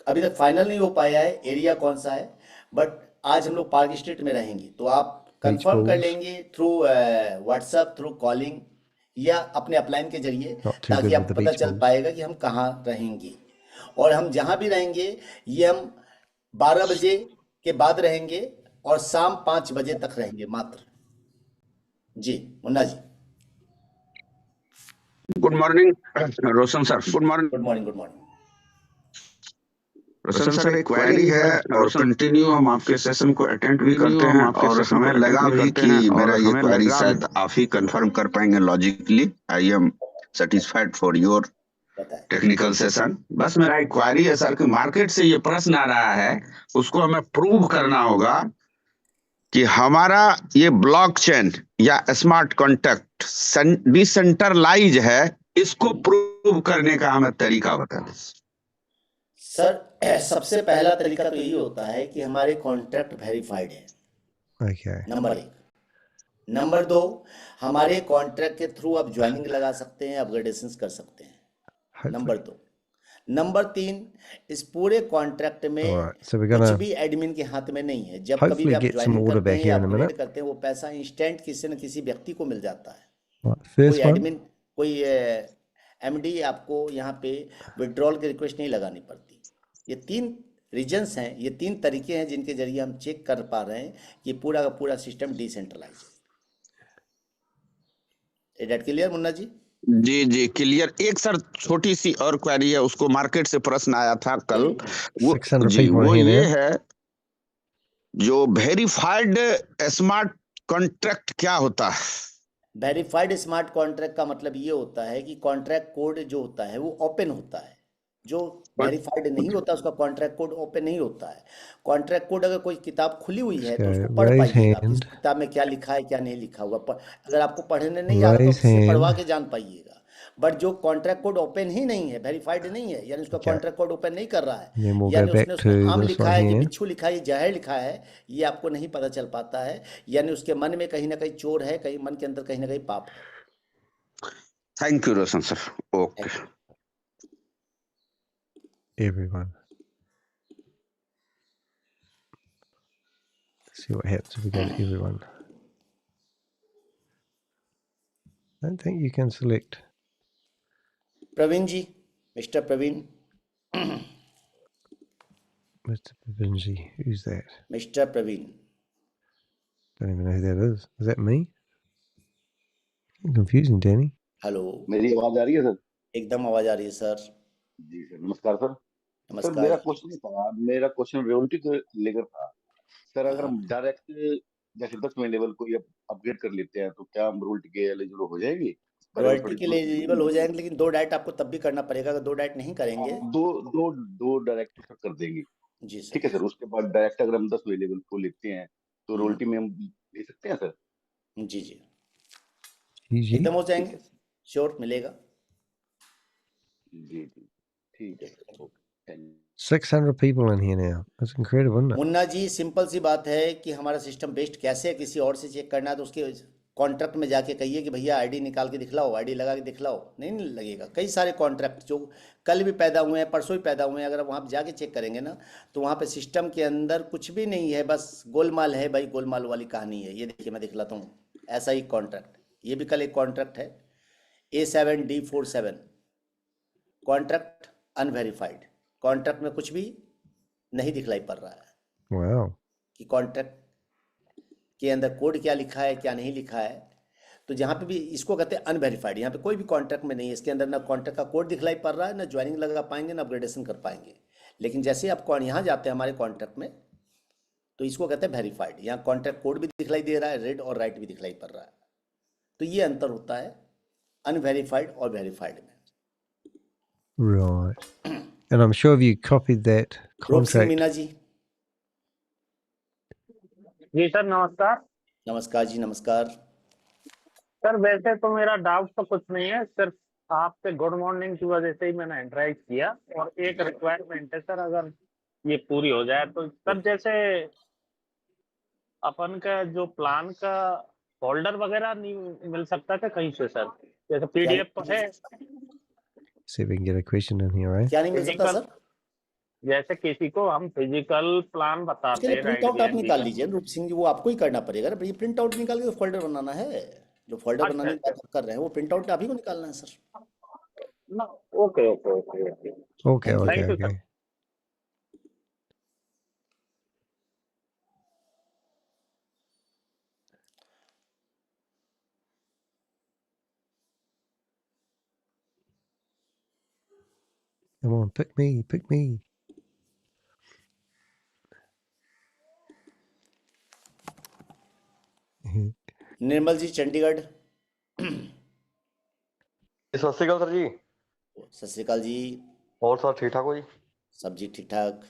अभी तक फाइनल नहीं हो पाया है, एरिया कौन सा है, बट आज हम लोग पार्क स्ट्रीट में रहेंगे। तो आप कंफर्म कर balls. लेंगे थ्रू व्हाट्सएप, थ्रू कॉलिंग या अपने अपलाइन के जरिए, Not too ताकि good with आपको the पता beach चल balls. पाएगा कि हम कहाँ रहेंगे। और हम जहाँ भी रहेंगे ये हम 12 बजे के बाद रहेंगे और शाम 5 बजे तक रहेंगे मात्र। जी Munna ji. Good morning Roshan sir. Good morning. Good morning. Good morning. Roshan sir एक क्वेरी है और कंटिन्यू हम आपके सेशन को अटेंड भी करते हैं और हमें लगा भी कि मेरा ये क्वेरी शायद आप ही कंफर्म कर पाएंगे logically. I am satisfied for your बताएं। Technical session. बस मेरा एक क्वेरी है सर कि मार्केट से ये प्रश्न आ रहा है, उसको हमें प्रूव करना होगा कि हमारा ये ब्लॉकचेन या स्मार्ट कॉन्ट्रैक्ट डिसेंट्रलाइज है, इसको प्रूव करने का हमें तरीका बता दें। सर सबसे पहला तरीका तो यही होता है कि हमारे कॉन्ट्रैक्ट वेरीफाइड है, Okay. नंबर 1। नंबर 2, हमारे कॉन्ट्रैक्ट के थ्रू आप ज्वाइनिंग लगा सकते हैं, अपग्रेडेशन कर सकते हैं, नंबर 2। नंबर 3, इस पूरे कॉन्ट्रैक्ट में Alright, so we're कुछ gonna भी एडमिन के हाथ में नहीं है। जब कभी hopefully भी आप get some ज्वाइनिंग order करते back हैं या here in a upgrade minute. करते हैं, वो पैसा इंस्टेंट किसी न किसी व्यक्ति को मिल जाता है। Right, कोई first one. एडमिन, कोई एमडी आपको यहाँ पे विड्रॉल की रिक्वेस्ट नहीं लगानी पड़ती। ये 3 रीजन्स हैं, ये 3 तरीके हैं जिनके जरिए हम चेक कर पा रहे हैं कि पूरा का पूरा सिस्टम डिसेंट्रलाइज है। Is that clear Munna ji? जी जी क्लियर। एक सर छोटी सी और क्वेरी है, उसको मार्केट से प्रश्न आया था कल। वो 600 जी people वो here ये now. है, जो वेरीफाइड स्मार्ट कॉन्ट्रैक्ट क्या होता है? वेरीफाइड स्मार्ट कॉन्ट्रैक्ट का मतलब ये होता है कि कॉन्ट्रैक्ट कोड जो होता है वो ओपन होता है। जो वेरीफाइड नहीं होता उसका कॉन्ट्रैक्ट कोड ओपन नहीं होता है। कॉन्ट्रैक्ट कोड अगर कोई किताब खुली हुई है तो उसको Okay, पढ़ raise पाइएगा कि इस hand. किताब में क्या लिखा है क्या नहीं लिखा हुआ। अगर आपको पढ़ने नहीं आ रहा तो Raise उससे पढ़वा hand. के जान पाइएगा। बट जो कॉन्ट्रैक्ट कोड ओपन ही नहीं है, वेरीफाइड नहीं है, यानी उसका Okay. कॉन्ट्रैक्ट कोड ओपन नहीं कर रहा है, Then we'll go यानी back उसमें to आम this लिखा one है कि here. बिच्छू लिखा है, ये जहर लिखा है, ये आपको नहीं पता चल पाता है। यानी उसके मन में कहीं ना कहीं चोर है, कहीं मन के अंदर कहीं ना कहीं पाप है। Thank you Roshan sir. Okay. Thank you. Everyone. See what happens if we go to everyone. I don't think you can select. Praveen ji, mister Praveen, Mr. Pavinji. Who's that? Mister Praveen, Don't even know who that is. Is that me? Confusing, Danny. Hello, मेरी आवाज आ रही है sir? एकदम आवाज आ रही है sir. जी sir, नमस्कार sir. Sir नमस्कार मेरा जी। क्वेश्चन था, मेरा क्वेश्चन रियलिटी को लेकर था। सर अगर हाँ, हम डायरेक्ट जैसे 10वें लेवल को अपग्रेड कर लेते हैं तो क्या हम रोल्टी के एलिजिबल हो जाएंगे? पहले तो रॉयल्टी थोड़ी के लिए एलिजिबल हो जाएंगे, लेकिन 2 डाइट आपको तब भी करना पड़ेगा। अगर 2 डाइट नहीं करेंगे, दो दो दो डायरेक्ट सर कर देंगे। जी ठीक है सर। सर, उसके बाद डायरेक्ट अगर हम 10वें लेवल को लेते हैं तो हम्म, रोल्टी में हम ले सकते हैं सर? जी जी, Easy. एकदम हो ठीक जाएंगे, है सर। श्योर मिलेगा। जी जी, ठीक है सर। Okay, thank you. 600 people in here now. That's incredible, isn't it? Munna ji, simple सी बात है कि हमारा सिस्टम बेस्ड कैसे है। किसी और से चेक करना है तो उसके कॉन्ट्रैक्ट में जाके कहिए कि भैया आईडी निकाल के दिखलाओ, आईडी लगा के दिखलाओ, नहीं लगेगा। कई सारे कॉन्ट्रैक्ट जो कल भी पैदा हुए हैं, परसों भी पैदा हुए हैं, अगर आप वहाँ पे जाके चेक करेंगे ना तो वहाँ पे सिस्टम के अंदर कुछ भी नहीं है, बस गोलमाल है भाई, गोलमाल वाली कहानी है। ये देखिए मैं दिखलाता हूँ, ऐसा ही कॉन्ट्रैक्ट, ये भी कल एक कॉन्ट्रैक्ट है A7D47, कॉन्ट्रैक्ट अनवेरीफाइड। कॉन्ट्रैक्ट में कुछ भी नहीं दिखलाई पड़ रहा है Wow. कि कॉन्ट्रैक्ट के अंदर कोड क्या लिखा है क्या नहीं लिखा है। तो जहाँ पे भी इसको कहते हैं अनवेरीफाइड, यहाँ पे कोई भी कॉन्ट्रैक्ट में नहीं है, इसके अंदर ना कॉन्ट्रैक्ट का कोड दिखलाई पड़ रहा है, ना ज्वाइनिंग लगा पाएंगे, ना अपग्रेडेशन कर पाएंगे। लेकिन जैसे आप यहाँ जाते हैं हमारे कॉन्ट्रैक्ट में तो इसको कहते हैं वेरीफाइड। यहाँ कॉन्ट्रैक्ट कोड भी दिखलाई दे रहा है, रेड और राइट भी दिखलाई पड़ रहा है। तो ये अंतर होता है अनवेरीफाइड और वेरीफाइड में। Right. And I'm sure you copied that रूप सिंह contract. मीना जी, जी सर नमस्कार। नमस्कार जी, नमस्कार। सर वैसे तो मेरा डाउट तो कुछ नहीं है, सिर्फ आपसे गुड मॉर्निंग की वजह से ही मैंने इंटरेक्ट किया। और एक रिक्वायरमेंट है सर, अगर ये पूरी हो जाए तो सर, जैसे अपन का जो प्लान का फोल्डर वगैरह नहीं मिल सकता क्या कहीं से सर? जैसे पीडीएफ तो है, See if we can get a question in here, eh? क्या नहीं मिल सकता फिजिकल, सर? जैसे किसी को हम फिजिकल प्लान उसके बताते लिए हैं प्रिंट राइट आउट आप बीएनबी निकाल का। लीजिए रूप सिंह जी, वो आपको ही करना पड़ेगा ना। ये प्रिंट आउट निकाल के तो फोल्डर बनाना है। जो फोल्डर अच्छा बनाने की अच्छा बात आप कर रहे हैं वो प्रिंट आउट आप ही को निकालना है सर। ना, okay okay okay okay, Okay, thank you. okay, thank you sir. okay. Come on, pick me, pick me. निर्मल जी चंडीगढ़। सत श्री अकाल सर जी। सत श्री अकाल जी। और सर ठीक ठाक हो जी? सब जी ठीक ठाक।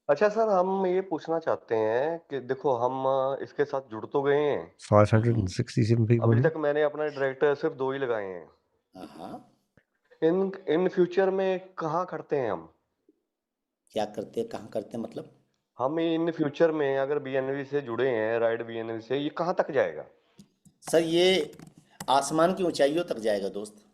अच्छा सर, हम ये पूछना चाहते हैं कि देखो हम इसके साथ जुड़ तो गए हैं, 567 people. अभी in. तक मैंने अपना डायरेक्टर सिर्फ 2 ही लगाए हैं। हाँ, इन फ्यूचर में कहाँ करते हैं हम? क्या करते हैं, कहाँ करते हैं मतलब? हम इन फ्यूचर में अगर बीएनबी से जुड़े हैं, राइड बीएनबी से, ये कहाँ तक जाएगा? सर ये आसमान की ऊंचाइयों तक जाएगा दोस्त।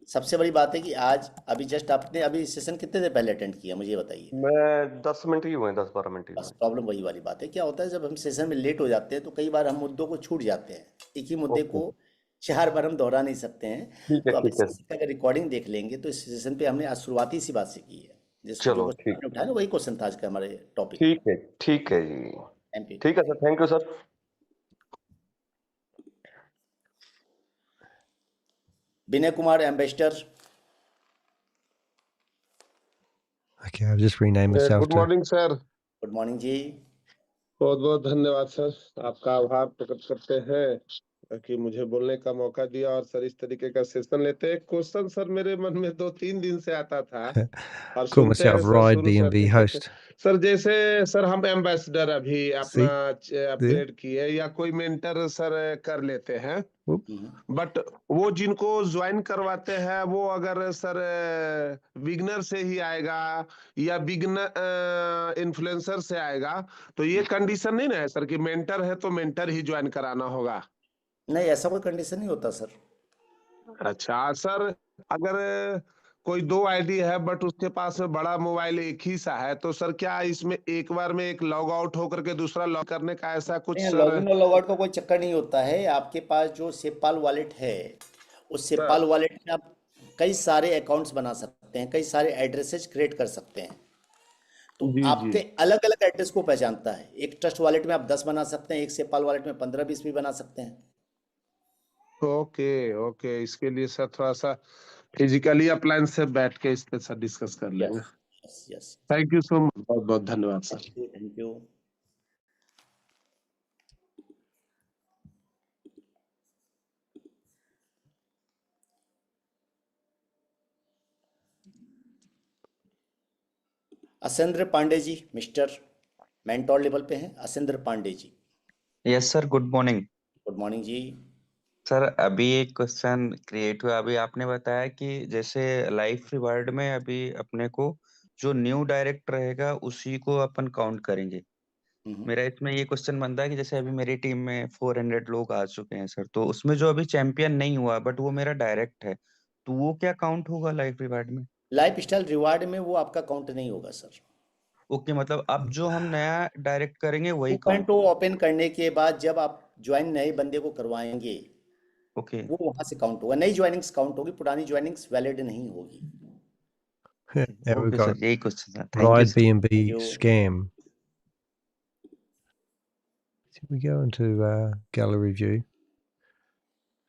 सबसे बड़ी बात है कि आज अभी जस्ट आपने अभी सेशन कितने देर पहले अटेंड किया, मुझे ये बताइए। मैं 10 मिनट ही हुए हैं, 10-12 मिनट ही बस हुए। प्रॉब्लम वही वाली बात है, क्या होता है जब हम सेशन में लेट हो जाते हैं तो कई बार हम मुद्दों को छूट जाते हैं। एक ही मुद्दे ओके, को 4 बार हम दोहरा नहीं सकते हैं। ठीक है तो आप इस ठीक है। सेशन का अगर रिकॉर्डिंग देख लेंगे तो इस सेशन पे हमने आज शुरुआती सी बात से की है। जिस जो चलो क्वेश्चन ठीक, आपने उठाया ना वही क्वेश्चन था आज का हमारे टॉपिक। ठीक है जी। Thank you. ठीक है सर, thank you sir. Vinay Kumar ambassador. Okay, I've just renamed myself good to. Morning sir. Good morning जी। बहुत बहुत धन्यवाद सर, आपका आभार प्रकट करते हैं कि मुझे बोलने का मौका दिया और सर इस तरीके का सेशन लेते हैं। क्वेश्चन सर मेरे मन में 2-3 दिन से आता था और Call सुनते हैं myself सर, Ride शुरू से BNB अभी तक। host. सर जैसे सर हम एम्बेसडर अभी अपना See? There. अपग्रेड किए या कोई मेंटर सर कर लेते हैं, Whoop. बट वो जिनको ज्वाइन करवाते हैं वो अगर सर बिगनर से ही आएगा या बिगनर इन्फ्लुएंसर से आएगा तो ये कंडीशन नहीं ना है सर कि मेंटर है तो मेंटर ही ज्वाइन कराना होगा? नहीं, ऐसा कोई कंडीशन नहीं होता सर। अच्छा सर, अगर कोई 2 आईडी है बट उसके पास में बड़ा मोबाइल एक ही सा है तो सर क्या इसमें एक बार में एक लॉग आउट होकर के दूसरा लॉग करने का ऐसा कुछ नहीं, सर? लॉगिन और लॉग आउट का कोई चक्कर नहीं होता है। आपके पास जो सेपाल वॉलेट है उस सेपाल वॉलेट में आप कई सारे अकाउंट्स बना सकते हैं, कई सारे एड्रेसेस क्रिएट कर सकते हैं। तो जी आपके अलग अलग एड्रेस को पहचानता है। एक ट्रस्ट वॉलेट में आप 10 बना सकते हैं, एक सेपाल वॉलेट में 15-20 भी बना सकते हैं। ओके ओके, इसके लिए सर थोड़ा सा फिजिकली अपलाइन से बैठ के इस पे सर डिस्कस कर लेंगे। Yes yes. Thank you so much, बहुत बहुत धन्यवाद sir. Thank you. Asendra Pandey ji, mister mentor level पे हैं Asendra Pandey ji. Yes sir, good morning. Good morning जी। सर अभी एक क्वेश्चन क्रिएट हुआ। अभी आपने बताया कि जैसे लाइफ रिवार्ड में अभी अपने को जो न्यू डायरेक्ट रहेगा उसी को अपन काउंट करेंगे। मेरा इसमें ये क्वेश्चन बनता है कि जैसे अभी मेरी टीम में 400 लोग आ चुके हैं सर, तो उसमें जो अभी चैंपियन नहीं हुआ बट वो मेरा डायरेक्ट है, तो वो क्या काउंट होगा लाइफ रिवार्ड में? लाइफ स्टाइल रिवार्ड में वो आपका काउंट नहीं होगा सर। ओके, मतलब अब जो हम नया डायरेक्ट करेंगे वही काउंट। 2.0 ओपन करने के बाद जब आप ज्वाइन नए बंदे को करवाएंगे ओके, वो वहां से काउंट होगा। नई ज्वाइनिंग्स काउंट होगी, पुरानी ज्वाइनिंग्स वैलिड नहीं होगी। There we okay go. Sir, यही क्वेश्चन था। Thank you Ride sir. BNB you. scam. Should we go into gallery view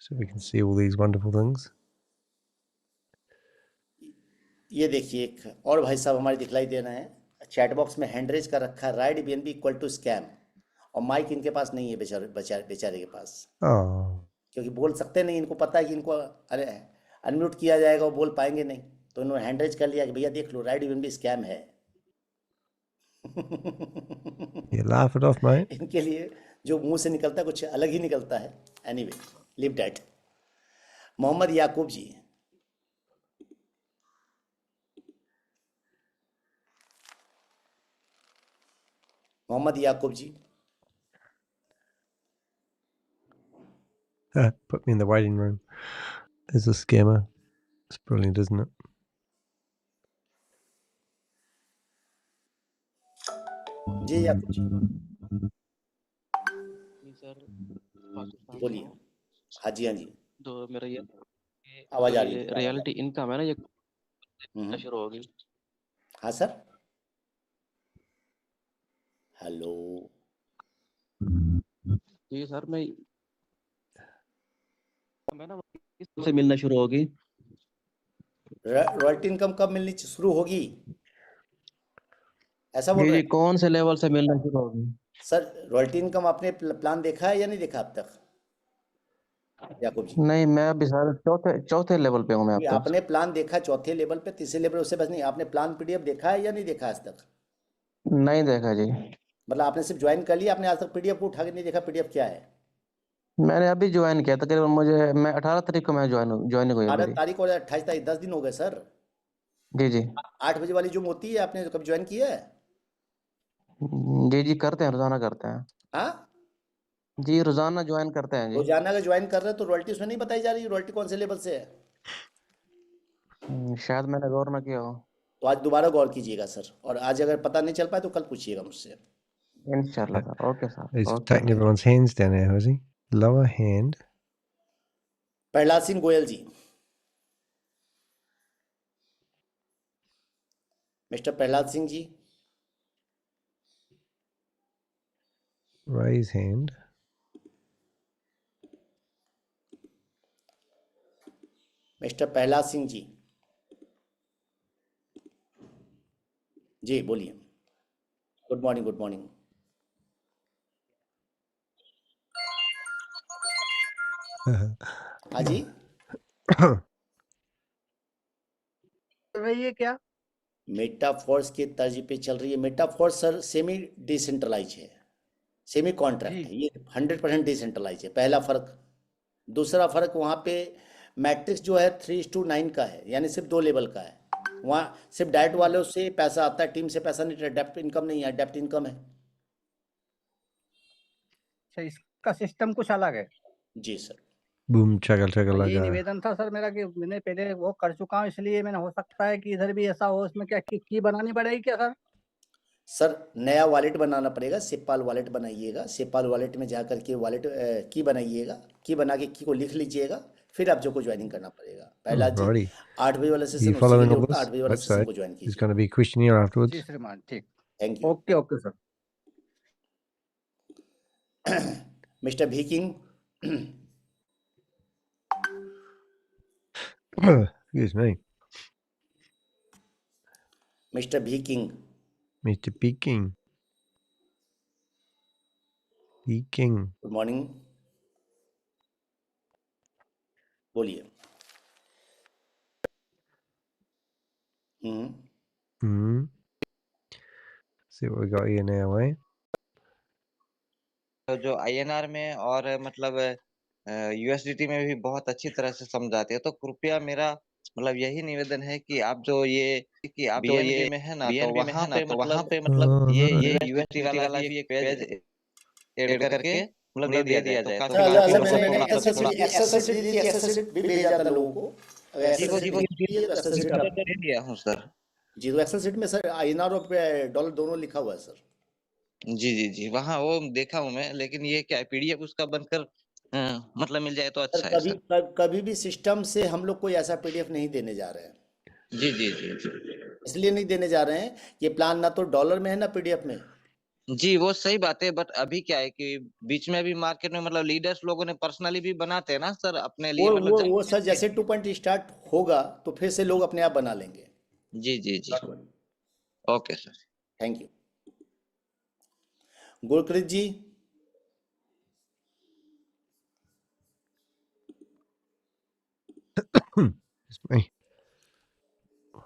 so we can see all these wonderful things? ये देखिए एक और भाई साहब हमारे दिखलाई दे रहे हैं, चैट बॉक्स में हैंड रेज कर रखा है ride BNB equal to scam, और माइक इनके पास नहीं है बेचारे के पास, Oh. क्योंकि बोल सकते नहीं। इनको पता है कि इनको अरे अनम्यूट किया जाएगा, वो बोल पाएंगे नहीं, तो इन्होंने हैंड रेज कर लिया कि भैया देख लो राइड बीएनबी स्कैम है। You laugh it off, mate. इनके लिए जो मुंह से निकलता है कुछ अलग ही निकलता है। Anyway, leave that. Mohammed Yakub ji. Mohammed Yakub ji. Put me in the waiting room. There's a scammer. It's brilliant, isn't it? जी याकूब जी सर बोलिए। हाँ जी हाँ जी, तो मेरा ये आवाज आ रही है। रियलिटी इनकम है ना, ये शुरू होगी। हाँ सर, हेलो जी सर, मैं ना से मिलना शुरू होगी। रॉयल्टी इनकम कब मिलनी शुरू होगी, ऐसा बोल जी रहे जी, हैं? कौन से लेवल से मिलना शुरू होगी? सर रॉयल्टी इनकम आपने प्लान देखा है या नहीं देखा अब तक? याकूब जी? नहीं, मैं अभी सर चौथे लेवल पे हूँ मैं अब ये तो। आपने प्लान देखा चौथे लेवल पे, तीसरे लेवल उससे बस नहीं, आपने प्लान पीडीएफ देखा है या नहीं देखा आज तक? नहीं देखा जी। मतलब आपने सिर्फ ज्वाइन कर लिया, आपने आज तक पीडीएफ को उठा के नहीं देखा पीडीएफ क्या है? मैंने अभी ज्वाइन किया तकरीबन, मैं 18 तारीख को मैं ज्वाइनिंग हुई है 18 मेरी। तारीख और 28 तारीख, 10 दिन हो गए सर। जी जी 8 बजे वाली जो होती है, आपने कभी ज्वाइन किया है? जी जी, करते हैं, रोजाना करते हैं हाँ, जी, रोजाना ज्वाइन करते हैं जी। रोजाना अगर ज्वाइन कर रहे हैं तो रॉयल्टी उसमें नहीं बताई जा रही, रॉयल्टी कौन से लेवल से है? शायद मैंने गौर ना किया हो। तो आज दोबारा गौर कीजिएगा सर, और आज अगर पता नहीं चल पाए तो कल पूछिएगा मुझसे। इंशाल्लाह sir, okay sir, He's okay taking sir. everyone's hands down now, has he? Lower hand. Prahlad Singh Goyal ji, mister Prahlad Singh ji, Raise hand. Mister Prahlad Singh ji, जी बोलिए। Good morning, good morning. हाँ जी, चल रही है क्या? मेटाफोर्स की तर्ज पे चल रही है। मेटाफोर्स सर सेमी डिसेंट्रलाइज है, सेमी कॉन्ट्रैक्ट जी है, ये 100% डिसेंट्रलाइज है, पहला फर्क। दूसरा फर्क वहाँ पे मैट्रिक्स जो है 3:9 का है, यानी सिर्फ 2 लेवल का है। वहाँ सिर्फ डायरेक्ट वालों से पैसा आता है, टीम से पैसा नहीं, डेप्ट इनकम नहीं है, डेप्ट इनकम है। अच्छा, इसका सिस्टम कुछ अलग है। जी सर। Boom, chuggle, तो chuggle, यही laga. निवेदन था सर मेरा कि मैंने पहले वो कर चुका हूँ, इसलिए मैंने, हो सकता है कि इधर भी ऐसा हो। इसमें क्या की बनानी पड़ेगी क्या सर? सर नया वॉलेट बनाना पड़ेगा, सेपाल वॉलेट बनाइएगा। सेपाल वॉलेट में जा करके वॉलेट की बनाइएगा, की बना के की को लिख लीजिएगा, फिर आप जो को ज्वाइनिंग करना पड़ेगा। पहला जी Alrighty. 8 बजे वाला Are you सेशन उसी के following लिए all होगा, this? 8 बजे वाला Hope सेशन so. को ज्वाइन There's कीजिए। going to be a questionnaire ji afterwards. श्रीमान, ठीक। Thank you. Okay okay sir. Mister भी किंग, Excuse me. मिस्टर भी king, Mr. Peking. Peking. Good morning, बोलिए। Hmm. See what we got here now, eh? तो जो INR में और मतलब USDT में भी बहुत अच्छी तरह से समझाते हैं, तो कृपया मेरा मतलब यही निवेदन है कि आप जो BNB में है ना, तो वहाँ पे मतलब ये USDT वाला भी एक पेज ऐड करके मतलब दे दिया जाए, तो सर काफी सर लोगों मैंने को एक्सेल मतलब शीट दी थी, एक्सेल शीट भी भेजा था लोगों को। अगर एक्सेल शीट नहीं दी है तो एक्सेल शीट आप दे दिया हूँ सर। जी, तो एक्सेल शीट में सर INR और डॉलर दोनों लिखा हुआ है सर। जी वहाँ वो देखा हूँ मैं, लेकिन ये क्या PDF उसका बनकर मतलब मिल जाए तो सर अच्छा है सर। कभी भी सिस्टम से हम लोग कोई ऐसा PDF नहीं देने जा रहे हैं। जी इसलिए नहीं देने जा रहे हैं, ये प्लान ना तो डॉलर में है ना PDF में। जी वो सही बात है, बट अभी क्या है कि बीच में भी मार्केट में मतलब लीडर्स लोगों ने पर्सनली भी बनाते हैं ना सर अपने लिए, मतलब वो सर जैसे 2 स्टार्ट होगा तो फिर से लोग अपने आप बना लेंगे। जी okay sir, thank you. Gurkrit ji, It's me.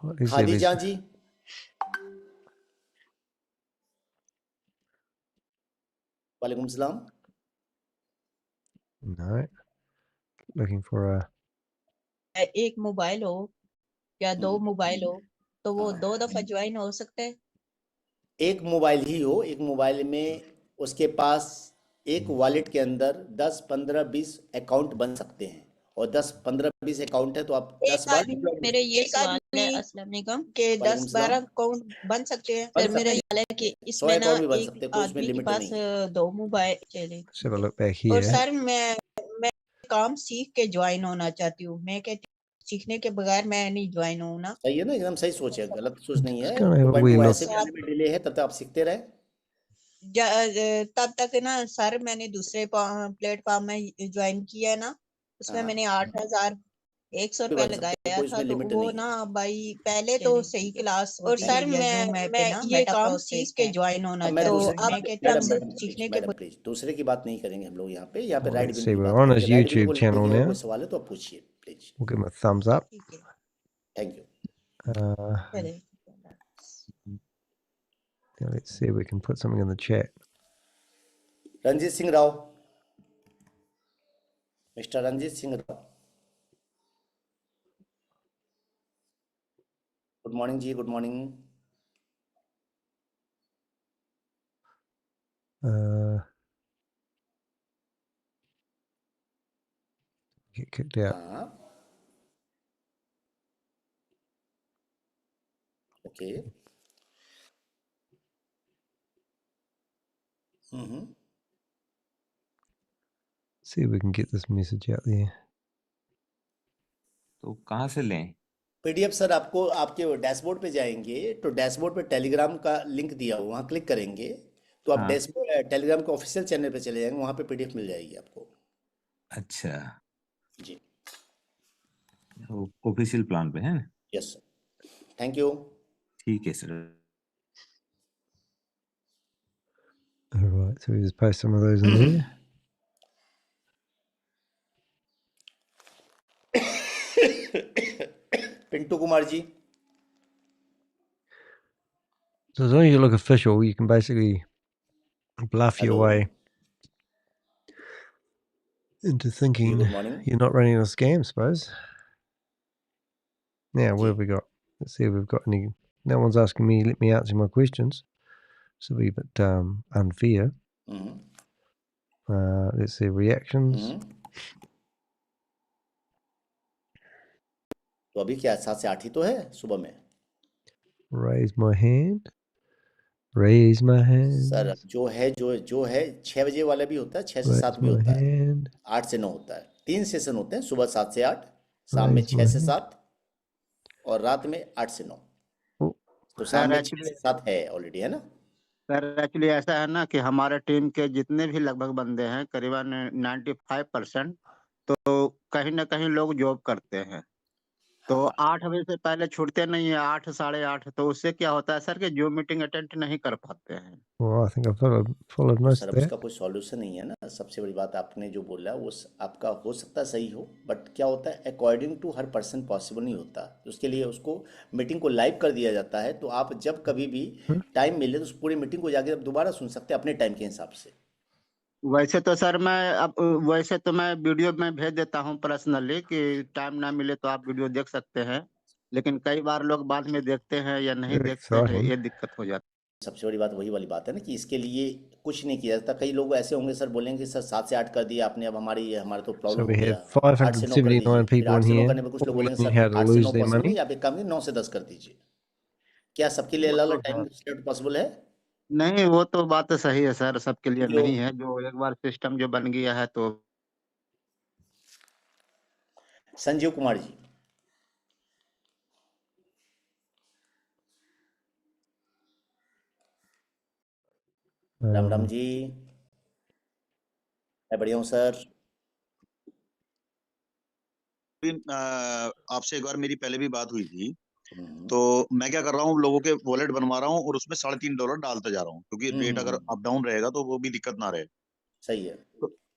What is Khadija this? जी, वालेकुम सलाम। No. Looking for a. एक मोबाइल हो या 2 मोबाइल हो तो वो 2 दफा ज्वाइन हो सकते हैं? एक मोबाइल ही हो, एक मोबाइल में उसके पास एक वॉलेट के अंदर 10, 15, 20 अकाउंट बन सकते हैं, और 10, 15, 20 अकाउंट है तो आप 10 एक बार आदमी, मेरे ये सवाल है अस्सलाम वालेकुम के वालेकुम 10-12 सलाम। अकाउंट बन सकते हैं? बन फिर मेरा सकते ख्याल है कि 100 इसमें ना अकाउंट भी बन एक सकते हैं, कोई उसमें आदमी के लिमिट पास नहीं है। 2 मोबाइल चले। Let's have a look back और here. सर मैं काम सीख के ज्वाइन होना चाहती हूँ। मैं कहती हूँ सीखने के बगैर मैं नहीं ज्वाइन हूँ ना। सही है ना, एकदम सही सोच है, गलत सोच नहीं है। Just gonna have a wee 2.2 look. ऐसे भी आने में डिले है, तब तक आप सीखते रहे। तब तक ना सर मैंने दूसरे प्लेटफॉर्म में ज्वाइन किया है ना, उसमें हाँ। मैंने 8,000 100 भी रुपया बन सकते हैं, लगाया कोई था उसमें तो लिमिट वो नहीं है। ना भाई पहले तो सही क्लास और होती है सर या जूम मैं ऐप पे ना ये मेटा काम प्रोसेस सीख पे के ज्वाइन होना अब मैं तो चाहती दूसरे हूँ। की मैं बात कहती हूँ मैडम आपसे मैडम सीखने के मैडम प्लीज दूसरे की बात नहीं करेंगे हम लोग यहाँ पे Well, right let's win see. की We're बात on his करेंगे। राइट विन को YouTube channel लेके now. कोई सवाल है तो आप पूछिए please. We'll give him a thumbs up. ठीक है थैंक यू। चले Now let's see if we can put something in the chat. Ranjeet Singh Rao, mister Ranjeet Singh Rao, good morning जी, good morning. Get kicked out. हाँ okay. See if we can get this message out there. तो कहाँ से लें? PDF sir आपको आपके dashboard पे जाएंगे तो डैशबोर्ड पे टेलीग्राम का लिंक दिया हुआ, वहाँ क्लिक करेंगे तो आप हाँ। डैशबोर्ड टेलीग्राम के ऑफिशियल चैनल पे चले जाएंगे, वहाँ पे पीडीएफ मिल जाएगी आपको। अच्छा, जी ऑफिशियल प्लान पे है ना? Yes sir, thank you. ठीक है sir. All right, so we just post some of those in there. Pintu Kumar ji, So as long as you look official, you can basically bluff your hello way into जी, thinking good morning you're not running a scam, suppose. Now, what जी। have we got? Let's see if we've got any. No one's asking me, let me answer my questions. This will be a bit unfair. Let's see, reactions. तो अभी क्या 7 से 8 ही तो है सुबह में Raise my hand. Raise my sir. hand. जो है 6 बजे वाला भी होता है, 6 से 7 Raise भी my होता है, hand. 8 से 9 होता है। 3 सेशन होते हैं, सुबह 7 से 8, शाम में Raise 6 my से hand. 7 और रात में 8 से 9। Oh, तो शाम सर में 6 एक्चुअली से 7 है ऑलरेडी, है ना? ऐसा है ना कि हमारे टीम के जितने भी लगभग बंदे हैं करीबन 95% तो कहीं ना कहीं लोग जॉब करते हैं, तो 8 बजे से पहले छूटते नहीं है, 8 साढ़े 8। तो उससे क्या होता है सर कि जो मीटिंग अटेंड नहीं कर पाते हैं। well, I think I followed तो most सर of अब that. उसका कोई सॉल्यूशन नहीं है ना। सबसे बड़ी बात आपने जो बोला वो आपका हो सकता है सही हो, बट क्या होता है अकॉर्डिंग टू हर पर्सन पॉसिबल नहीं होता। उसके लिए उसको मीटिंग को लाइव कर दिया जाता है, तो आप जब कभी भी टाइम मिले तो उस पूरी मीटिंग को जाके आप दोबारा सुन सकते हैं अपने टाइम के हिसाब से। वैसे तो सर वैसे तो मैं वीडियो में भेज देता हूं पर्सनली कि टाइम ना मिले तो आप वीडियो देख सकते हैं, लेकिन कई बार लोग बाद में देखते हैं या नहीं Very देखते हैं, exciting. ये दिक्कत हो जाती सबसे बड़ी बात वही वाली बात है ना कि इसके लिए कुछ नहीं किया जाता। कई लोग ऐसे होंगे सर बोलेंगे कि सर 7 से 8 कर दिया आपने, अब हमारा तो So प्रॉब्लम हो we गया, had 8 से 9 कर दीजिए। 579 फिर people 8 in से 9 here, करने पर कुछ लोग all बोलेंगे learning सर how to 8 से 9 lose their पॉसिबल money. नहीं, आप एक काम कीजिए 9 से 10 कर दीजिए। क्या सबके लिए अलग अलग टाइम स्लॉट पॉसिबल है? नहीं। वो तो बात तो सही है सर, सबके लिए जो नहीं है। जो एक बार सिस्टम जो बन गया है तो संजीव कुमार जी, राम राम जी, मैं बढ़िया हूँ सर। आपसे एक बार मेरी पहले भी बात हुई थी, तो मैं क्या कर रहा हूँ, लोगों के वॉलेट बनवा रहा हूँ और उसमें $3.5 डालता जा रहा हूँ, क्योंकि रेट अगर अप डाउन रहेगा तो वो भी दिक्कत ना रहे। सही है।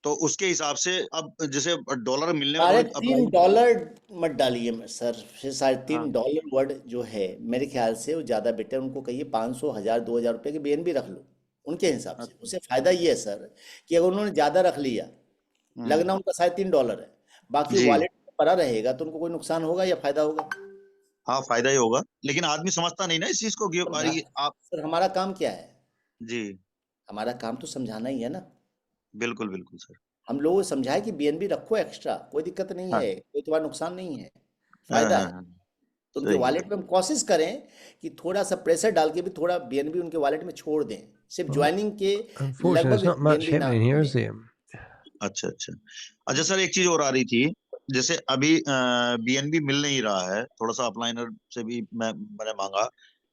तो उसके हिसाब से अब जैसे डॉलर मिलने में थोड़ी अब $3.5 मत डालिए सर। फिर हाँ $3.5 वर्ड जो है मेरे ख्याल से वो ज़्यादा बेटर। उनको कहिए 500, 1000, 2000 रुपये की BNB रख लो उनके हिसाब से। उससे फ़ायदा ये है सर कि अगर उन्होंने ज़्यादा रख लिया, लगना उनका $3.5 है, बाकी जी वॉलेट में पड़ा रहेगा, तो उनको कोई नुकसान होगा या फ़ायदा होगा? हाँ, फायदा ही होगा, लेकिन आदमी समझता नहीं ना इस चीज को कि अरे आप सर हमारा काम क्या है? जी हमारा काम तो समझाना ही है ना। बिल्कुल बिल्कुल सर। हम लोगों को समझाए कि BNB रखो एक्स्ट्रा, कोई दिक्कत नहीं हाँ है, कोई तुम्हारा नुकसान नहीं है, हाँ फायदा हाँ है। हाँ, तो उनके सही है। वॉलेट में हम कोशिश करें कि थोड़ा सा प्रेशर डाल के भी थोड़ा BNB उनके वॉलेट में छोड़ दें। सिर्फ Well, ज्वाइनिंग के unfortunately, there's लगभग not much BNB ना happening here, is मिले। there? अच्छा अच्छा अच्छा सर, एक चीज और आ रही थी, जैसे अभी BNB मिल नहीं रहा है, थोड़ा सा अपलाइनर से भी मैंने मांगा,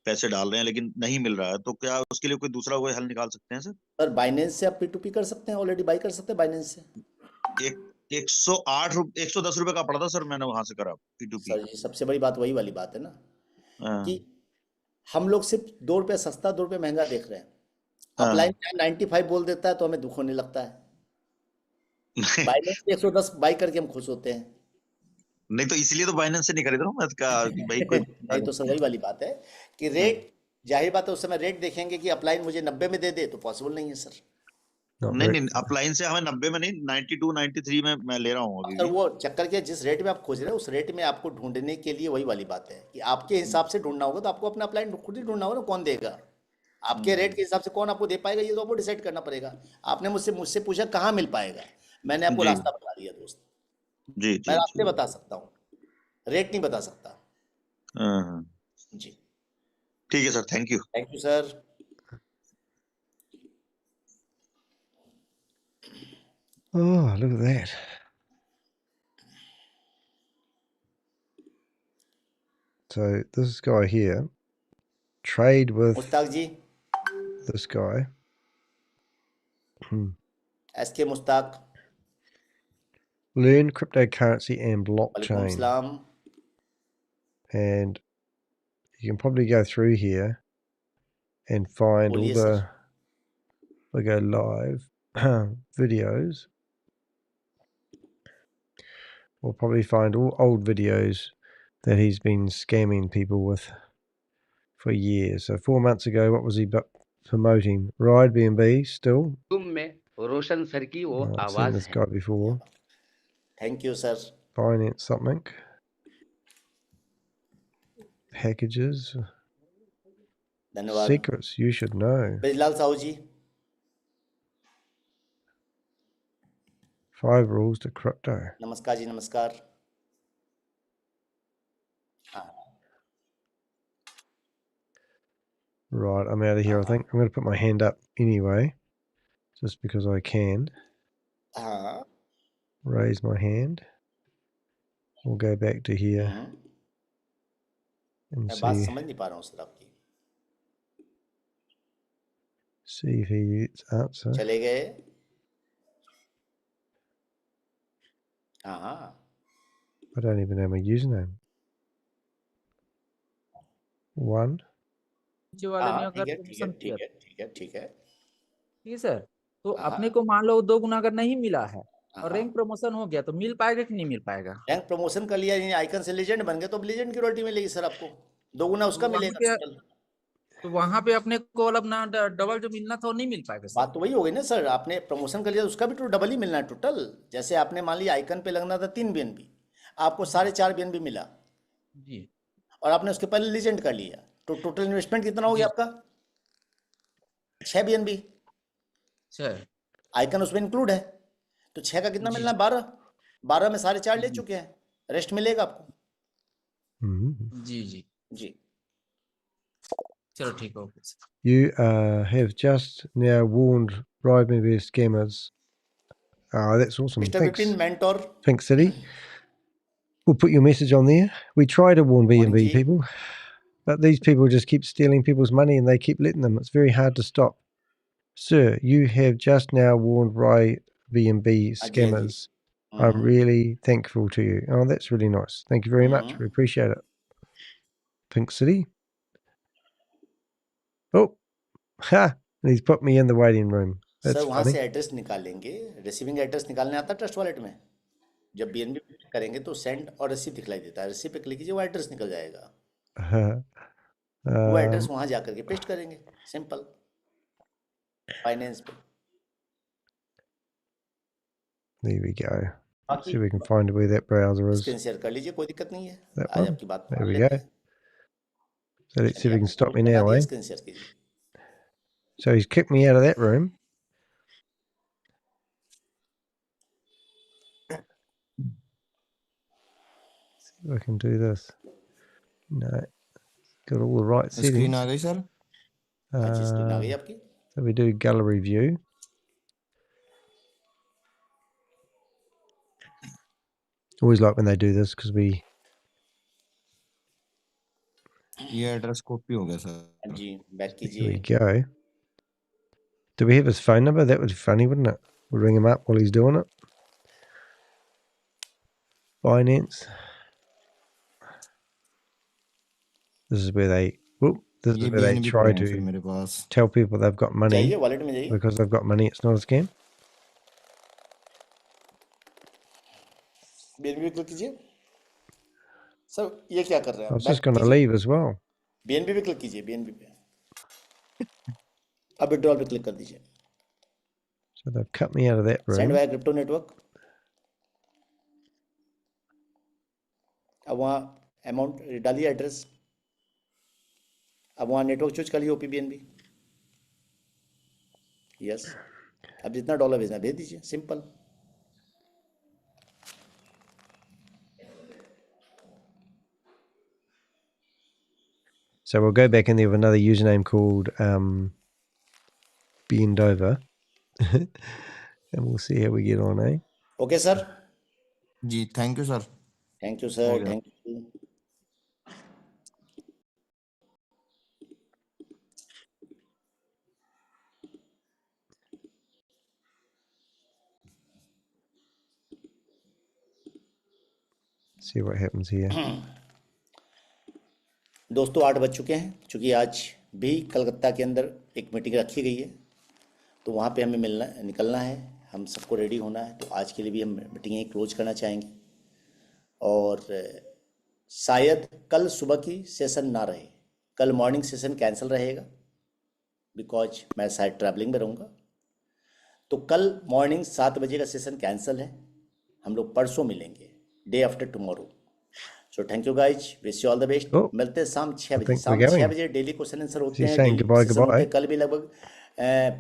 पैसे डाल रहे हैं लेकिन नहीं मिल रहा है, तो क्या उसके लिए कोई दूसरा कोई हल निकाल सकते हैं सर? सर बाइनेंस से आप P2P कर सकते हैं, ऑलरेडी बाई कर सकते हैं बाइनेंस से। एक 110 रुपए का पड़ा था सर, मैंने वहां से करा P2P। सर जी सबसे बड़ी बात वही वाली बात है ना हाँ, कि हम लोग सिर्फ 2 रुपये सस्ता 2 रुपये महंगा देख रहे हैं। हाँ। अपलाइन 95 बोल देता है तो हमें दुख होने लगता है। बाइनेंस पे 110 बाई करके हम खुश होते हैं। नहीं तो इसलिए तो बाइनेंस से नहीं खरीद रहा हूँ मैं, कि भाई कोई नहीं तो सर वही वाली बात है कि रेट, जाहिर बात है उस समय रेट देखेंगे कि अपलाइन मुझे 90 में दे दे तो पॉसिबल नहीं है सर। नहीं अपलाइन से हमें 90 में नहीं 92 93 में मैं ले रहा हूँ अभी सर भी। वो चक्कर क्या, जिस रेट में आप खोज रहे हैं उस रेट में आपको ढूंढने के लिए वही वाली बात है कि आपके हिसाब से ढूंढना होगा तो आपको अपना अपलाइन खुद ही ढूंढना होगा ना, कौन देगा आपके रेट के हिसाब से, कौन आपको दे पाएगा ये तो आपको डिसाइड करना पड़ेगा। आपने मुझसे पूछा कहाँ मिल पाएगा, मैंने आपको जी रास्ता बता दिया दोस्त। जी मैं जी रास्ते जी। बता सकता हूँ, रेट नहीं बता सकता। हाँ, जी ठीक है सर, thank you. Thank you sir. Oh, look at that. So this guy here, trade with Mushtaq ji, this guy. SK Mushtaq, Learn cryptocurrency and वालेकुम blockchain. सलाम। And you can probably go through here and find all बोलिए the, sir. we go live videos. We'll probably find all old videos that he's been scamming people with for years. So 4 months ago, what was he promoting? Ride BNB still. में रोशन sir की वो I've seen आवाज this है। guy before. Thank you sir. Binance something. Packages. धन्यवाद। Secrets you should know. Brijlal Sahu ji, 5 rules to crypto. नमस्कार जी नमस्कार। हाँ Right, I'm out of here, I think. I'm going to put my hand up anyway, just because I can. हाँ Raise my hand. We'll go back to here and मैं बात see समझ नहीं पा रहा हूँ सर आपकी। if he answer. चले गए। हाँ हाँ I don't even know my username. 1. नीचे वाले ने हाँ अगर ठीक है ठीक है प्रमोशन किया ठीक है ठीक है ठीक है। ठीक है सर, तो हाँ अपने को मान लो 2 गुना अगर नहीं मिला है हाँ और रैंक प्रमोशन हो गया तो मिल पाएगा कि नहीं मिल पाएगा? रैंक प्रमोशन कर लिया, यानी आइकन से लेजेंड बन गए तो अब लेजेंड की रॉयल्टी मिलेगी सर आपको, 2 गुना उसका वहां मिलेगा पे टोटल। तो वहां पे अपने को अपना डबल जो मिलना था वो नहीं मिल पाएगा सर? बात तो वही हो गई ना सर, आपने प्रमोशन कर लिया तो उसका भी तो डबल ही मिलना है टोटल। जैसे आपने मान लिया आइकन पे लगना था 3 बीएनबी, आपको 4.5 बीएनबी मिला जी और आपने उसके पहले लीजेंड कर लिया, तो टोटल इन्वेस्टमेंट कितना हो जी गया आपका? 6 बीएनबी। सर आइकन उसमें इंक्लूड है तो 6 का कितना जी मिलना है? 12 में 4.5 ले जी चुके हैं, रेस्ट मिलेगा आपको। जी जी जी चलो ठीक है okay sir. You have just now warned Ryman scammers. Oh, that's awesome. Mister Thanks, Vipin mentor, Pink City. We'll put your message on there. We try to warn morning BNB जी। people, but these people just keep stealing people's money and they keep letting them. It's very hard to stop. Sir, you have just now warned BNB हाँ जी हाँ जी। scammers. I'm really thankful to you. Oh, that's really nice. Thank you very much. We appreciate it. Pink City. Oh, ha! He's put me in the waiting room. Sir That's वहां funny. से address निकालेंगे, receiving address निकालने आता है trust wallet में। जब BNB करेंगे तो सेंड और रिसीव दिखलाई देता है, रिसीव पे क्लिक कीजिए वो एड्रेस निकल जाएगा, वो एड्रेस वहां जाकर के पेस्ट करेंगे, सिंपल। फाइनेंस पे There we go. बाकी See if we can find where that browser is. Screen share कर लीजिए, कोई दिक्कत नहीं है। That आज one. आपकी बात There मान we लेते go. हैं। So let's see if चलिए we can आपको stop me लगा now, दिया, eh? स्क्रीन शेयर कीजिए। So he's kicked me out of that room. See if I can do this. No. Got all the right screen settings. आ गई sir? हाँ जी screen आ गई आपकी। So we do gallery view. Always like when they do this because we ये address copy हो गया sir. हाँ जी back here we कीजिए। go. Do we have his phone number? That would be funny, wouldn't it? We'll ring him up while he's doing it. Binance. This is where they this ये is where they BNB try पड़े हैं sir to मेरे पास। tell people they've got money जाइए wallet में जाइए। because they've got money. It's not a scam. BNB पे click कीजिए। Sir ये क्या कर रहे I हैं? was back just going to कीजिए। leave as well. BNB पे क्लिक कीजिए, BNB पे। अब विड्रॉल पे क्लिक कर दीजिए। So they've cut me out of that send room. Via crypto network. अब वहाँ अमाउंट डालिए, एड्रेस। अब वहाँ नेटवर्क चूज कर लिए OP BNB। यस, अब जितना डॉलर भेजना भेज दीजिए, simple. So we'll go back in there with another username called Bendover. And we'll see how we get on, eh? Okay sir. जी thank you sir. Thank you हो sir, गया। Thank you. See what happens here. दोस्तों 8 बज चुके हैं, चूँकि आज भी कलकत्ता के अंदर एक मीटिंग रखी गई है, तो वहाँ पे हमें निकलना है, हम सबको रेडी होना है। तो आज के लिए भी हम मीटिंग यहीं क्लोज करना चाहेंगे और शायद कल सुबह की सेशन ना रहे, कल मॉर्निंग सेशन कैंसिल रहेगा बिकॉज मैं शायद ट्रैवलिंग में रहूँगा। तो कल मॉर्निंग 7 बजे का सेशन कैंसिल है, हम लोग परसों मिलेंगे, day after tomorrow. So thank you guys, wish you all the best. मिलते हैं शाम 6 बजे। शाम 6 बजे डेली क्वेश्चन आंसर होते हैं, डेली सेशन होते हैं। कल भी लगभग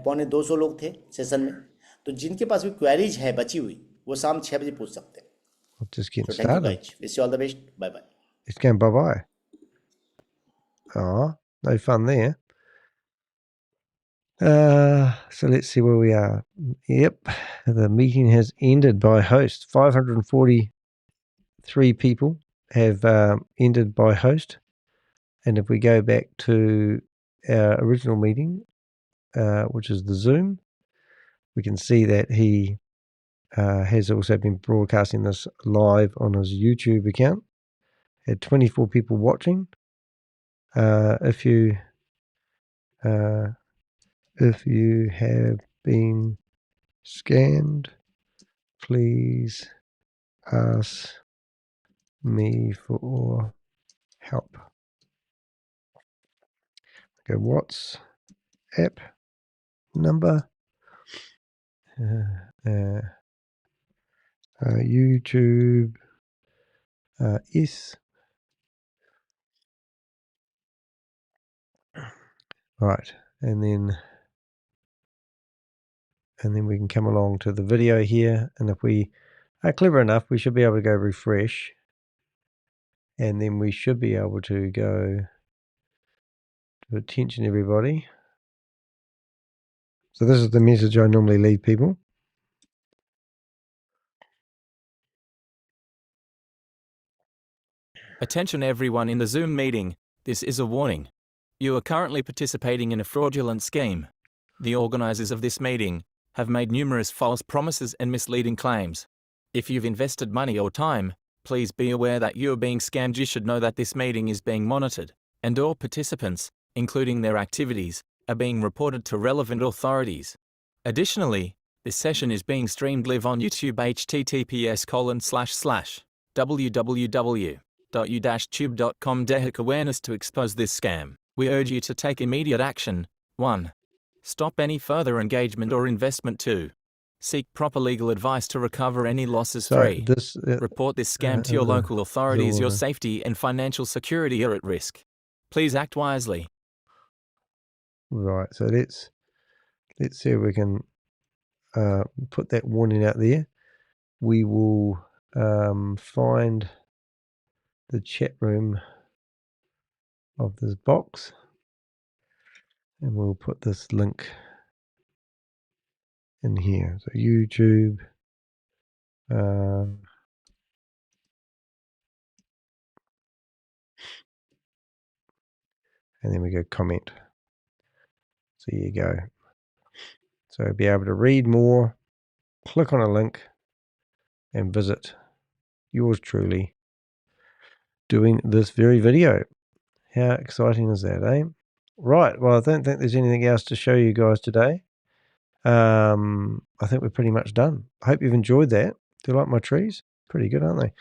225 लोग थे सेशन में, तो जिनके पास भी क्वेरीज है बची हुई वो शाम 6 बजे पूछ सकते हैं। Just getting So thank you started. guys, wish you all the best, bye bye। It's going bye-bye. Oh, no fun there. So let's see where we are. Yep, the meeting has ended by host. 543 people have ended by host. And if we go back to our original meeting, which is the Zoom, we can see that he has also been broadcasting this live on his YouTube account. Had 24 people watching. If you have been scammed, please ask me for help. Okay, WhatsApp number, YouTube, yes. Right, and then we can come along to the video here, and if we are clever enough, we should be able to go refresh, and then we should be able to go to attention everybody. So this is the message I normally leave people. Attention everyone in the Zoom meeting, this is a warning. You are currently participating in a fraudulent scheme. The organizers of this meeting have made numerous false promises and misleading claims. If you've invested money or time, please be aware that you are being scammed. You should know that this meeting is being monitored, and all participants, including their activities, are being reported to relevant authorities. Additionally, this session is being streamed live on YouTube https://www.u-tube.com. Awareness to expose this scam. We urge you to take immediate action. 1. Stop any further engagement or investment. 2. Seek proper legal advice to recover any losses. So 3. this Report this scam to your local authorities. Your safety and financial security are at risk. Please act wisely. Right, so let's see if we can put that warning out there. We will find the chat room of this box, and we'll put this link in here. So YouTube, and then we go comment. So there you go. So be able to read more, click on a link, and visit yours truly doing this very video. How exciting is that, eh? Right, well, I don't think there's anything else to show you guys today. I think we're pretty much done. I hope you've enjoyed that. Do you like my trees? Pretty good, aren't they?